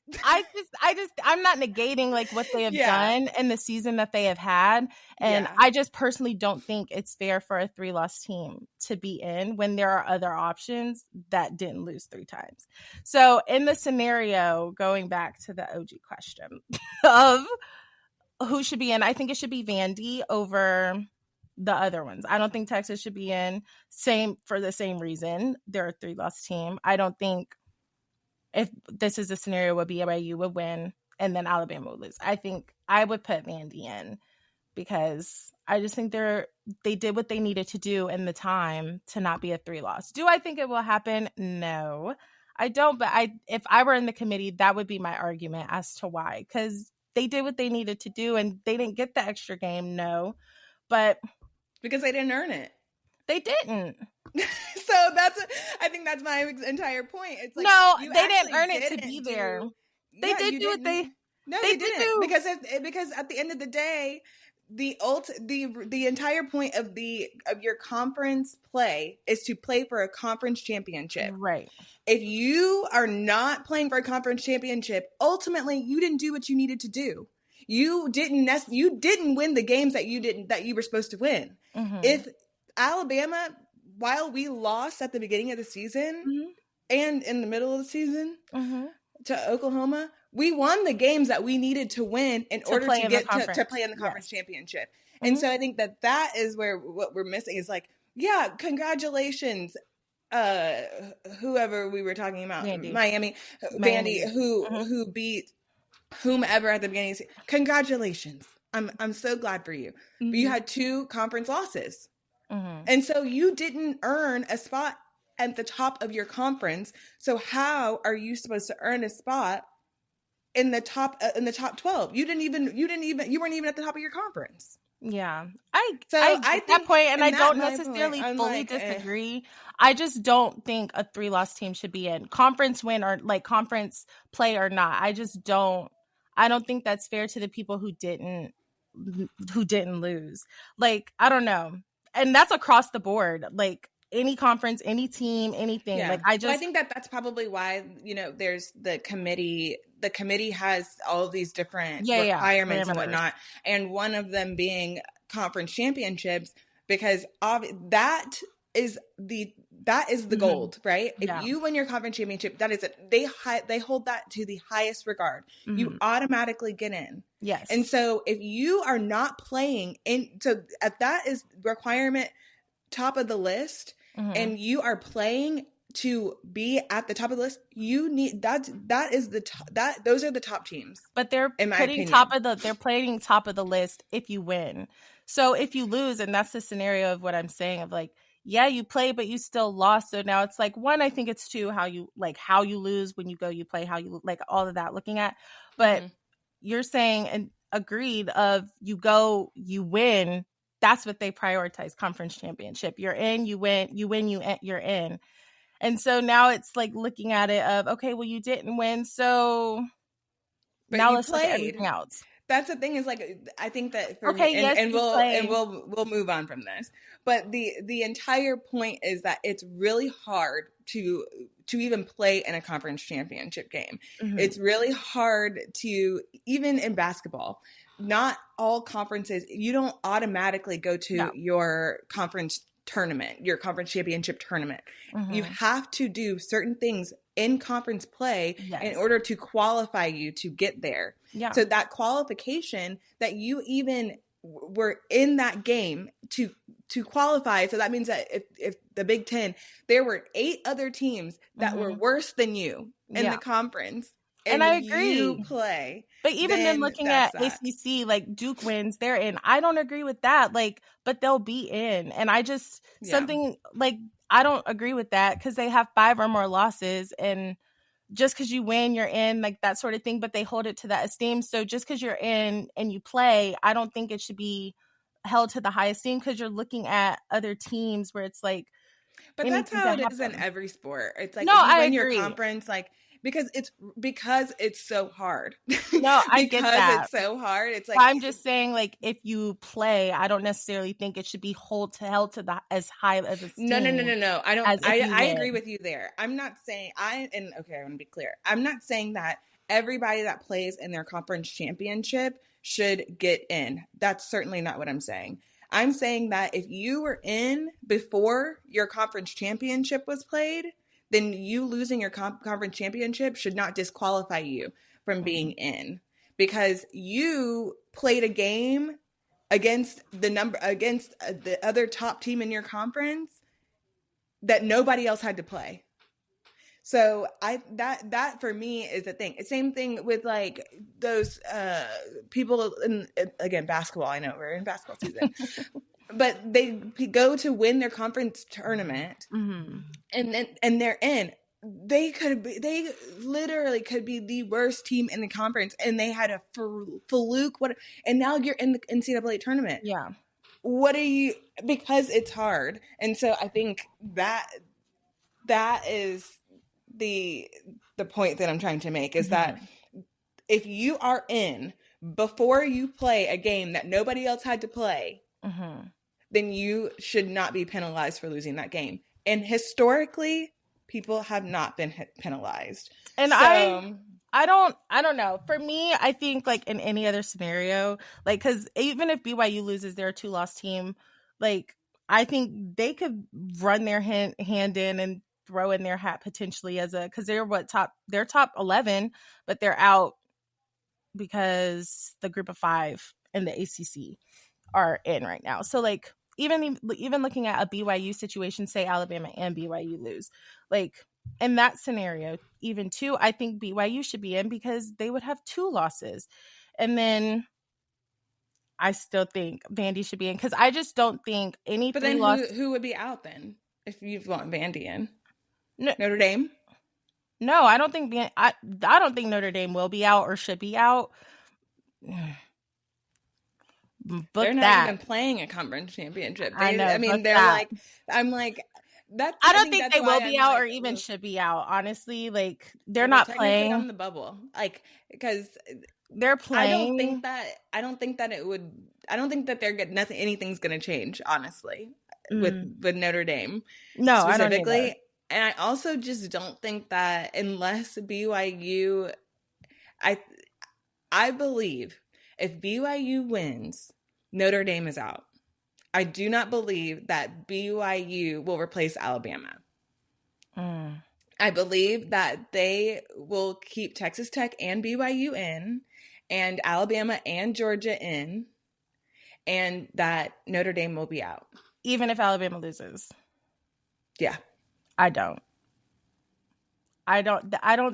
I'm not negating, like, what they have done in the season that they have had. And I just personally don't think it's fair for a 3-loss team to be in when there are other options that didn't lose 3 times. So in the scenario, going back to the OG question of who should be in, I think it should be Vandy over the other ones. I don't think Texas should be in, for the same reason. They're a 3-loss team. I don't think, if this is a scenario where BYU would win and then Alabama would lose, I think I would put Vandy in, because I just think they did what they needed to do in the time to not be a 3-loss. Do I think it will happen? No, I don't. But if I were in the committee, that would be my argument as to why, because they did what they needed to do and they didn't get the extra game. No, but because they didn't earn it. They didn't. So I think that's my entire point. It's like, no, they didn't earn it to be there. They did do what they. No, they didn't. Because at the end of the day, the entire point of your conference play is to play for a conference championship. Right. If you are not playing for a conference championship, ultimately you didn't do what you needed to do. You didn't win the games that you were supposed to win. Mm-hmm. If Alabama, while we lost at the beginning of the season mm-hmm. and in the middle of the season mm-hmm. to Oklahoma, we won the games that we needed to win in order to get to play in the conference championship. Mm-hmm. And so I think that is where what we're missing is, like, yeah, congratulations, whoever we were talking about, Miami, Vandy, who beat whomever at the beginning. Congratulations. I'm so glad for you. Mm-hmm. But you had 2 conference losses. Mm-hmm. And so you didn't earn a spot at the top of your conference. So how are you supposed to earn a spot in the top 12? You weren't even at the top of your conference. Yeah. I think that point, and I don't necessarily fully disagree. I just don't think a 3-loss team should be in conference win or, like, conference play or not. I don't think that's fair to the people who didn't lose. Like, I don't know. And that's across the board. Like, any conference, any team, anything. Yeah. Like, I think that's probably why, there's the committee. The committee has all of these different requirements and whatnot. And one of them being conference championships, because that is the mm-hmm. gold, right? Yeah. If you win your conference championship, that is it. They hold that to the highest regard. Mm-hmm. You automatically get in. Yes. And so if you are not playing that is requirement top of the list, mm-hmm. and you are playing to be at the top of the list, you need those are the top teams. But they're playing top of the list if you win. So if you lose, and that's the scenario of what I'm saying, of, like, yeah, you play, but you still lost. So now it's like, one, I think it's two, how you lose when you go, you play, how you like all of that looking at. But you're saying, and agreed, of you go, you win. That's what they prioritize, conference championship. You're in, you're in. And so now it's like looking at it of, okay, well, you didn't win. So but now you let's played. look at everything else. That's the thing, is like, I think that for okay, me, yes, and we'll move on from this. But the entire point is that it's really hard to even play in a conference championship game. It's really hard to, even in basketball, not all conferences, you don't automatically go to your conference tournament, your conference championship tournament. You have to do certain things in conference play in order to qualify you to get there. Yeah. So that qualification, that you even were in that game to qualify. So that means that if the Big Ten, there were 8 other teams that were worse than you in the conference. And I agree. You play. But even then, looking at ACC, like Duke wins, they're in. I don't agree with that. Like, but they'll be in. And I just, something like, I don't agree with that, because they have 5 or more losses, and just because you win, you're in, like that sort of thing. But they hold it to that esteem. So just because you're in and you play, I don't think it should be held to the high esteem, because you're looking at other teams where it's like, but that's how it is in every sport. It's like, no, if you win your conference, like, because it's so hard. No, I get that. It's so hard. It's like, I'm just saying, like, if you play, I don't necessarily think it should be held to the as high as a no. I don't. I agree with you there. I'm not saying I want to be clear. I'm not saying that everybody that plays in their conference championship should get in. That's certainly not what I'm saying. I'm saying that if you were in before your conference championship was played, then you losing your conference championship should not disqualify you from being in, because you played a game against the other top team in your conference that nobody else had to play. So that for me is the thing. Same thing with like those people in, again, basketball. I know we're in basketball season. But they go to win their conference tournament, and they're in. They literally could be the worst team in the conference, and they had a fluke. And now you're in the NCAA tournament. Yeah. What are you? Because it's hard, and so I think that is the point that I'm trying to make, is that if you are in before you play a game that nobody else had to play, then you should not be penalized for losing that game. And historically, people have not been penalized. And so, I don't know. For me, I think like in any other scenario, like, because even if BYU loses, they're a 2-loss team. Like, I think they could run their hand in and throw in their hat potentially because they're top 11, but they're out because the group of 5 in the ACC are in right now. So like, even looking at a BYU situation, say Alabama and BYU lose, like in that scenario, even 2, I think BYU should be in, because they would have 2 losses. And then I still think Vandy should be in, because I just don't think any. But then who would be out then if you want Vandy in? No, Notre Dame? No, I don't think I don't think Notre Dame will be out or should be out. They're not even playing a conference championship. They're like, I'm like, that's. I don't think they will be out or even should be out. Honestly, like they're not playing on the bubble, like, because they're playing. I don't think that they're good. Anything's going to change, honestly, with Notre Dame. No, specifically. I don't either. And I also just don't think that unless BYU, I believe if BYU wins, Notre Dame is out. I do not believe that BYU will replace Alabama. I believe that they will keep Texas Tech and BYU in, and Alabama and Georgia in, and that Notre Dame will be out. Even if Alabama loses. Yeah. I don't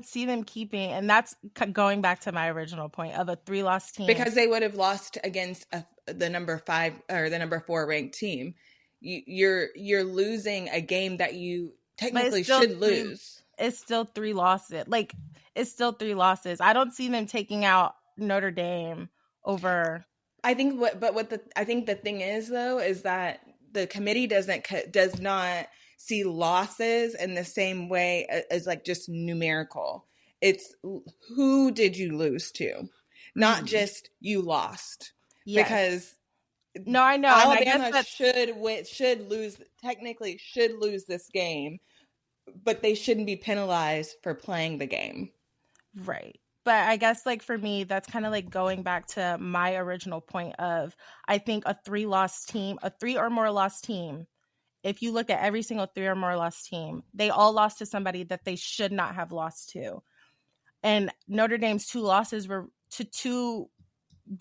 see them keeping, and that's going back to my original point of a 3-loss team, because they would have lost against the number 5 or the number 4 ranked team. you're losing a game that you technically should lose. It's still 3 losses. Like, it's still 3 losses. I don't see them taking out Notre Dame over. I think I think the thing is, though, is that the committee does not see losses in the same way as like just numerical. It's who did you lose to, not just you lost. Yes. Because no, I know Alabama should lose this game, but they shouldn't be penalized for playing the game. Right. But I guess, like, for me, that's kind of like going back to my original point of, I think a 3 or more loss team, if you look at every single 3 or more loss team, they all lost to somebody that they should not have lost to. And Notre Dame's 2 losses were to 2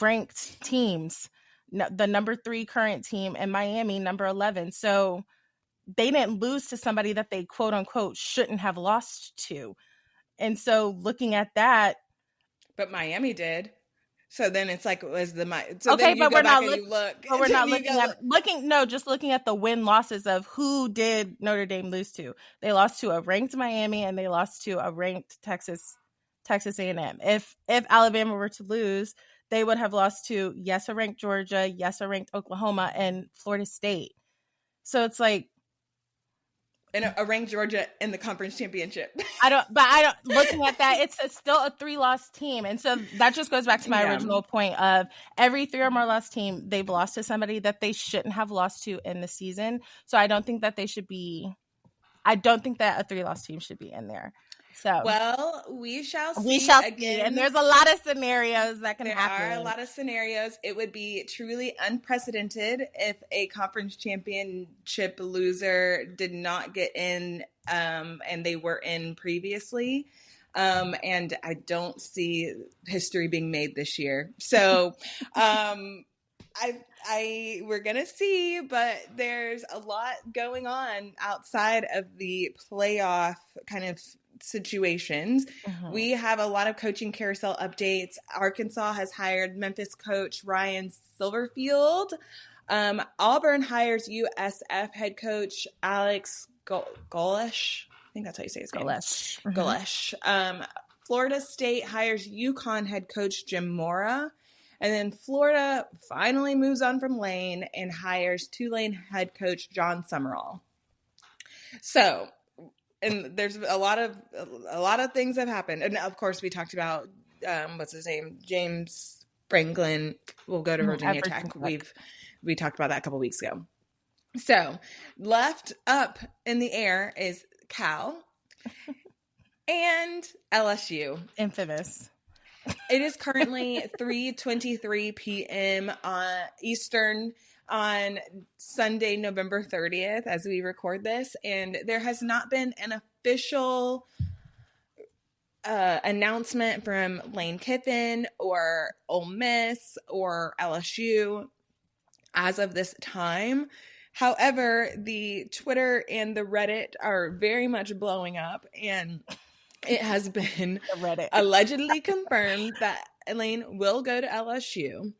ranked teams, the number 3 current team and Miami, number 11. So they didn't lose to somebody that they quote unquote shouldn't have lost to. And so looking at that, but Miami did. So then it's like, just looking at the win losses of who did Notre Dame lose to. They lost to a ranked Miami and they lost to a ranked Texas A&M. If Alabama were to lose, they would have lost to, yes, a ranked Georgia, yes, a ranked Oklahoma, and Florida State. So it's like, and a ranked Georgia in the conference championship. Looking at that, it's still a 3-loss team. And so that just goes back to my original point of every 3 or more loss team, they've lost to somebody that they shouldn't have lost to in the season. So I don't think that a 3-loss team should be in there. So, well, we shall see. We shall see. And there's a lot of scenarios that can happen. There are a lot of scenarios. It would be truly unprecedented if a conference championship loser did not get in, and they were in previously. And I don't see history being made this year. So, we're going to see, but there's a lot going on outside of the playoff kind of situations. We have a lot of coaching carousel updates. Arkansas has hired Memphis coach Ryan Silverfield. Auburn hires USF head coach Alex Golesh. I think that's how you say his name. Golesh. Florida State hires UConn head coach Jim Mora. And then Florida finally moves on from Lane and hires Tulane head coach John Summerall. So, and there's a lot of things have happened. And of course we talked about what's his name? James Franklin will go to Virginia Tech. We talked about that a couple weeks ago. So, left up in the air is Cal and LSU. Infamous. It is currently 3:23 p.m. Eastern on Sunday, November 30th, as we record this, and there has not been an official announcement from Lane Kiffin or Ole Miss or LSU as of this time. However, the Twitter and the Reddit are very much blowing up, and it has been allegedly confirmed that Lane will go to LSU.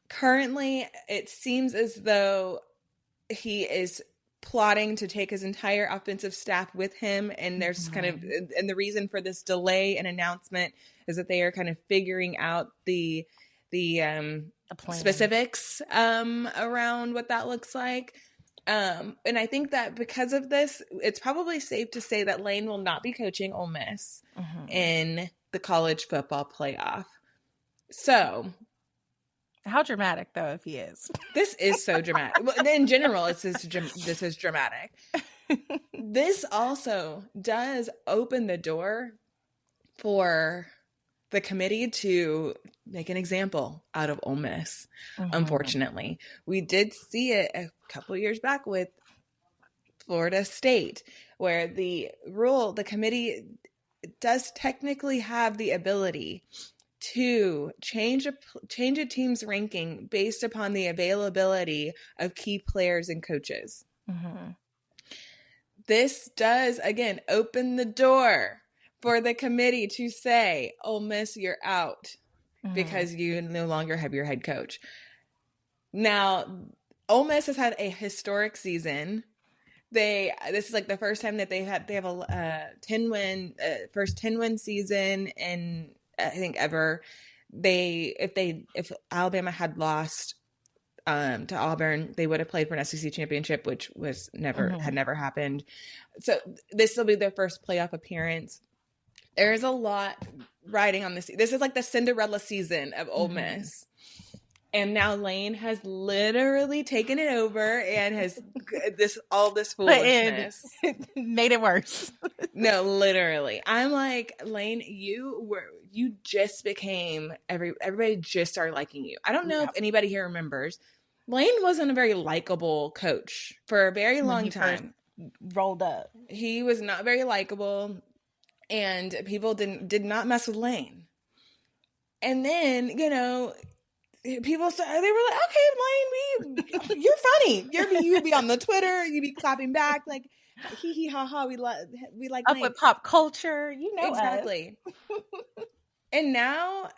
Currently, it seems as though he is plotting to take his entire offensive staff with him, and there's and the reason for this delay in announcement is that they are kind of figuring out the specifics around what that looks like. And I think that because of this, it's probably safe to say that Lane will not be coaching Ole Miss in the college football playoff. So, how dramatic, though, if he is. This is so dramatic. In general, this is dramatic. This also does open the door for the committee to make an example out of Ole Miss. Unfortunately, we did see it a couple years back with Florida State, where the committee does technically have the ability to change a team's ranking based upon the availability of key players and coaches. This does, again, open the door for the committee to say, Ole Miss, you're out because you no longer have your head coach. Now, Ole Miss has had a historic season. This is like the first time that they have a 10-win first 10-win season in I think ever. If Alabama had lost to Auburn, they would have played for an SEC championship, which was had never happened. So this will be their first playoff appearance. There's a lot riding on this. This is like the Cinderella season of Ole Miss. And now Lane has literally taken it over and has all this foolishness. Made it worse. No, literally. I'm like, Lane, you just became everybody just started liking you. I don't know if anybody here remembers. Lane wasn't a very likable coach for a very long time. Rolled up. He was not very likable, and people did not mess with Lane. And then, people started, they were like, okay, Lane, you're funny. You'd be on the Twitter, you'd be clapping back like hee hee ha ha. We like up Lane. With pop culture, exactly. And now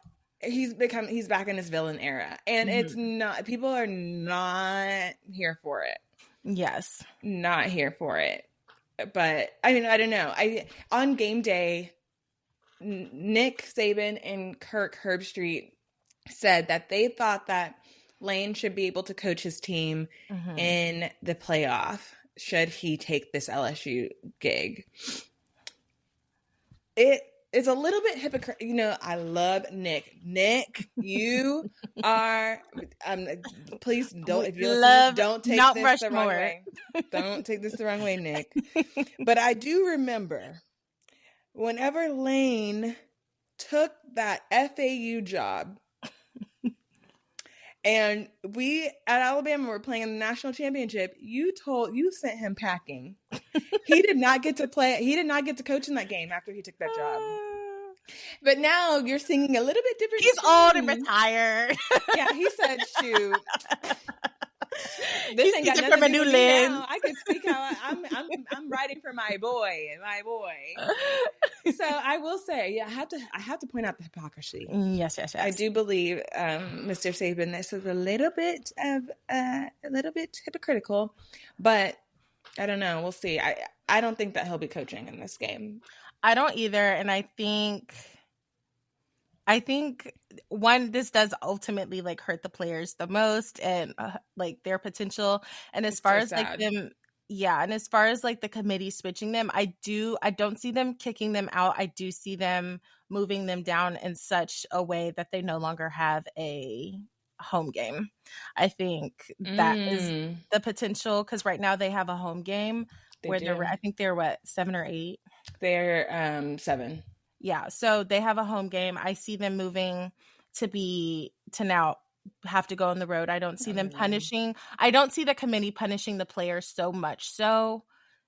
he's back in his villain era, and it's not. People are not here for it. Yes, not here for it. But I mean, I don't know. On game day, Nick Saban and Kirk Herbstreit said that they thought that Lane should be able to coach his team in the playoff should he take this LSU gig. It is a little bit hypocritical. I love Nick. Nick, you are. Please don't. If you don't take this the wrong way. Don't take this the wrong way, Nick. But I do remember whenever Lane took that FAU job. And we at Alabama were playing in the national championship. You sent him packing. He did not get to play. He did not get to coach in that game after he took that job. But now you're singing a little bit different. He's old and retired. Yeah, he said, "Shoot, this ain't got nothing from a to do new with me lens. now. I can speak how I'm writing for my boy. So I will say, I have to point out the hypocrisy. Yes. I do believe, Mr. Saban, this is a little bit hypocritical, but I don't know. We'll see. I don't think that he'll be coaching in this game. I don't either, and I think one, this does ultimately like hurt the players the most and like their potential. And as far as like them, and as far as like the committee switching them, I don't see them kicking them out. I do see them moving them down in such a way that they no longer have a home game. I think that is the potential, because right now they have a home game I think they're 7 or 8. They're 7. Yeah, so they have a home game. I see them moving to now have to go on the road. I don't see them punishing. I don't see the committee punishing the players so much so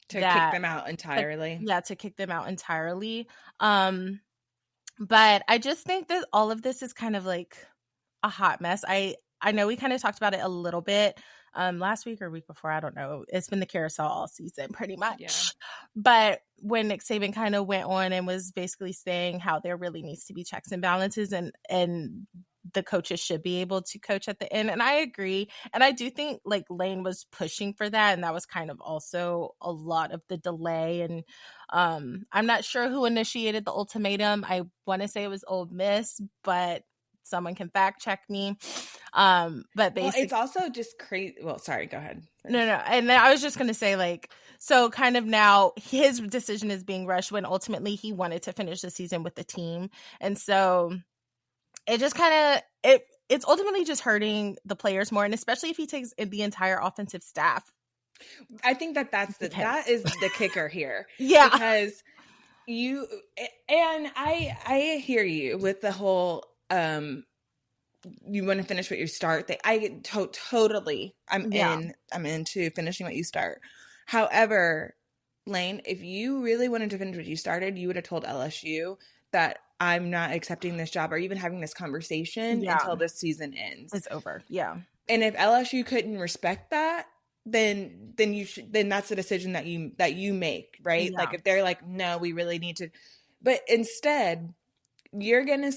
to kick them out entirely. To kick them out entirely. But I just think that all of this is kind of like a hot mess. I know we kind of talked about it a little bit last week or week before. I don't know. It's been the carousel all season pretty much. Yeah. But when Nick Saban kind of went on and was basically saying how there really needs to be checks and balances and the coaches should be able to coach at the end. And I agree. And I do think like Lane was pushing for that. And that was kind of also a lot of the delay. And I'm not sure who initiated the ultimatum. I want to say it was Ole Miss, but someone can fact check me. But basically, it's also just crazy. Well, sorry, go ahead. No. And then I was just going to say, like, so kind of now his decision is being rushed when ultimately he wanted to finish the season with the team. And so it just kind of, it's ultimately just hurting the players more. And especially if he takes the entire offensive staff. I think that is the kicker here. Yeah. Because I hear you with the whole, you want to finish what you start. I totally, I'm into finishing what you start. However, Lane, if you really wanted to finish what you started, you would have told LSU that I'm not accepting this job or even having this conversation until this season ends. It's over. Yeah. And if LSU couldn't respect that, then that's the decision that you make, right? Yeah. Like if they're like, no, we really need to, but instead you're going to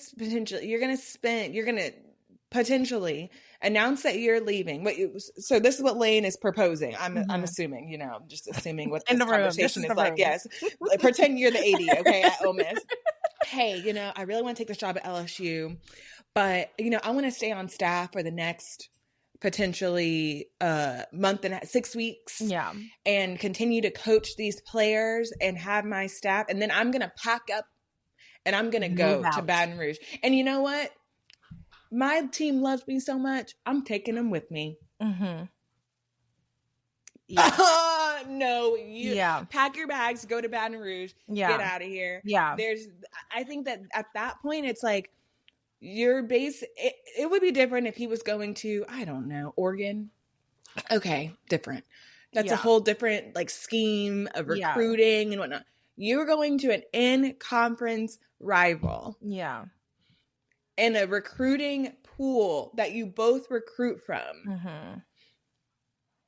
potentially announce that you're leaving. So this is what Lane is proposing. I'm assuming, just assuming what this conversation is like. Yes. Pretend you're the AD, okay, at Ole Miss. Hey, I really want to take this job at LSU, but, I want to stay on staff for the next potentially month and 6 weeks. Yeah. And continue to coach these players and have my staff. And then I'm going to pack up and I'm going to go to Baton Rouge. And you know what? My team loves me so much. I'm taking them with me. Mm-hmm. Yeah. No, pack your bags, go to Baton Rouge, get out of here. Yeah. I think that at that point, it's like your base, it would be different if he was going to, I don't know, Oregon. Okay, different. That's a whole different scheme of recruiting and whatnot. You're going to an in-conference rival. Yeah. In a recruiting pool that you both recruit from. Mm-hmm.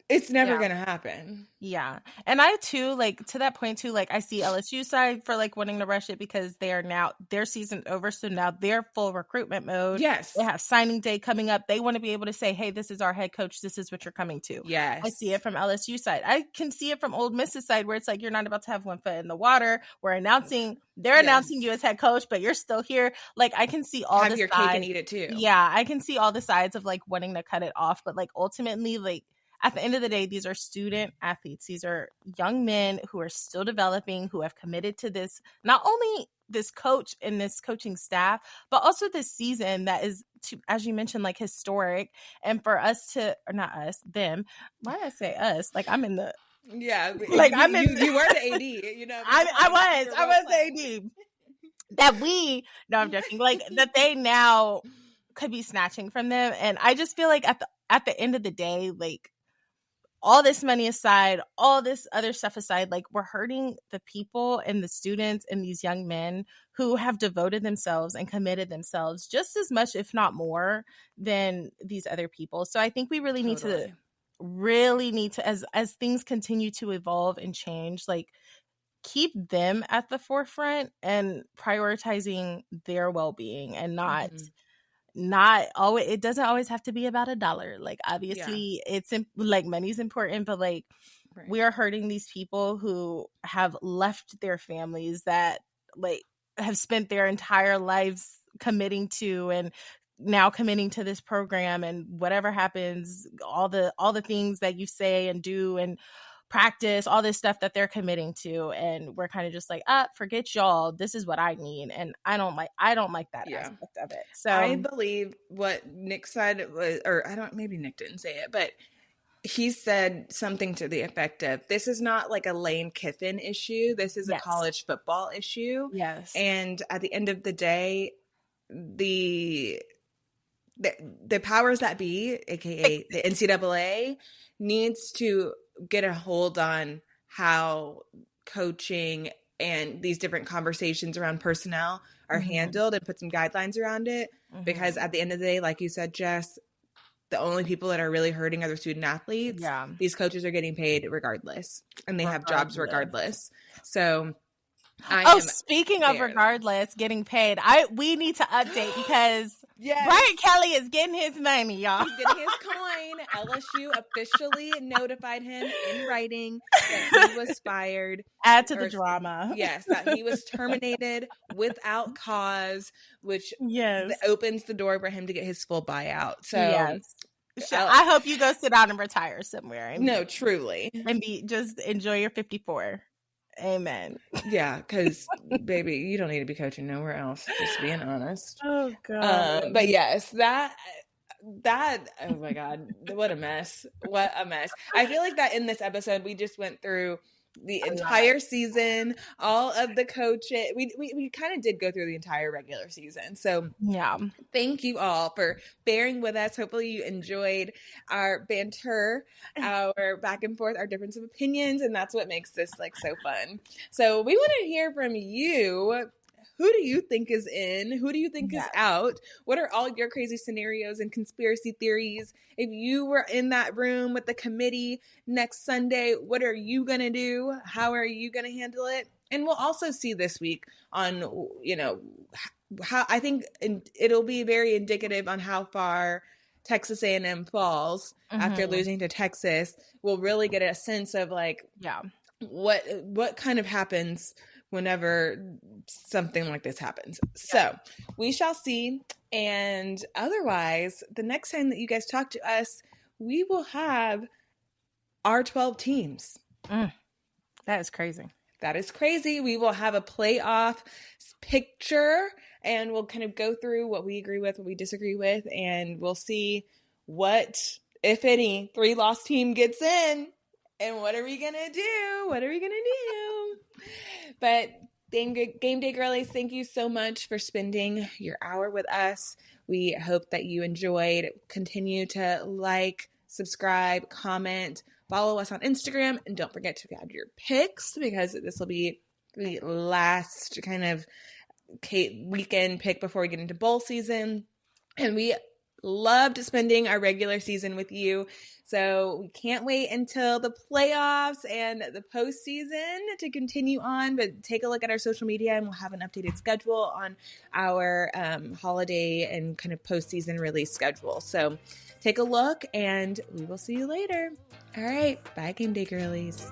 It's never going to happen. Yeah. And I too, to that point too, I see LSU side for wanting to rush it because they are now, their season's over. So now they're full recruitment mode. Yes. They have signing day coming up. They want to be able to say, hey, this is our head coach. This is what you're coming to. Yes. I see it from LSU side. I can see it from Ole Miss's side where it's you're not about to have one foot in the water. They're announcing you as head coach, but you're still here. I can see all have the your sides. Cake and eat it too. Yeah. I can see all the sides of wanting to cut it off. But ultimately, at the end of the day, these are student athletes. These are young men who are still developing, who have committed to this, not only this coach and this coaching staff, but also this season that is, as you mentioned, historic. And for us to, or not us, them, why did I say us? I'm in the... Yeah. You were the AD, I was the AD. I'm joking. That they now could be snatching from them. And I just feel at the end of the day, all this money aside, all this other stuff aside, we're hurting the people and the students and these young men who have devoted themselves and committed themselves just as much, if not more, than these other people. So I think we really need to, as things continue to evolve and change, keep them at the forefront and prioritizing their well-being and not always, it doesn't always have to be about $1. Obviously it's money's important, but we are hurting these people who have left their families that have spent their entire lives committing to and now committing to this program, and whatever happens, all the things that you say and do and practice, all this stuff that they're committing to, and we're kind of just forget y'all, this is what I need. And I don't like that aspect of it. So I believe what Nick said was, or maybe Nick didn't say it, but he said something to the effect of, this is not a Lane Kiffin issue, this is a college football issue. Yes. And at the end of the day, the powers that be, aka the NCAA, needs to get a hold on how coaching and these different conversations around personnel are handled and put some guidelines around it. Because at the end of the day, like you said, Jess, the only people that are really hurting are the student athletes. Yeah. These coaches are getting paid regardless, and they have jobs regardless. So speaking of regardless, getting paid, we need to update because Brian Kelly is getting his money, y'all. He's getting his coin. LSU officially notified him in writing that he was fired. Add to the drama. Yes, that he was terminated without cause, which opens the door for him to get his full buyout. So I hope you go sit down and retire somewhere. No, truly. And just enjoy your 54. Amen. Yeah, because baby, you don't need to be coaching nowhere else. Just being honest. Oh God. But yes, that oh my God, what a mess! What a mess! I feel like that in this episode we just went through the entire season, all of the coaches. We kind of did go through the entire regular season. So thank you all for bearing with us. Hopefully you enjoyed our banter, our back and forth, our difference of opinions, and that's what makes this so fun. So we want to hear from you. Who do you think is in? Who do you think is out? What are all your crazy scenarios and conspiracy theories? If you were in that room with the committee next Sunday, what are you going to do? How are you going to handle it? And we'll also see this week on, how I think it'll be very indicative on how far Texas A&M falls after losing to Texas. We'll really get a sense of what kind of happens whenever something like this happens. So we shall see. And otherwise, the next time that you guys talk to us, we will have our 12 teams. That is crazy. That is crazy. We will have a playoff picture, and we'll kind of go through what we agree with, what we disagree with, and we'll see what, if any, 3-loss team gets in, and what are we going to do? But Game Day Girlies, thank you so much for spending your hour with us. We hope that you enjoyed. Continue to like, subscribe, comment, follow us on Instagram, and don't forget to add your picks, because this will be the last kind of weekend pick before we get into bowl season. And we loved spending our regular season with you. So we can't wait until the playoffs and the postseason to continue on. But take a look at our social media, and we'll have an updated schedule on our holiday and kind of postseason release schedule. So take a look, and we will see you later. All right. Bye, Game Day Girlies.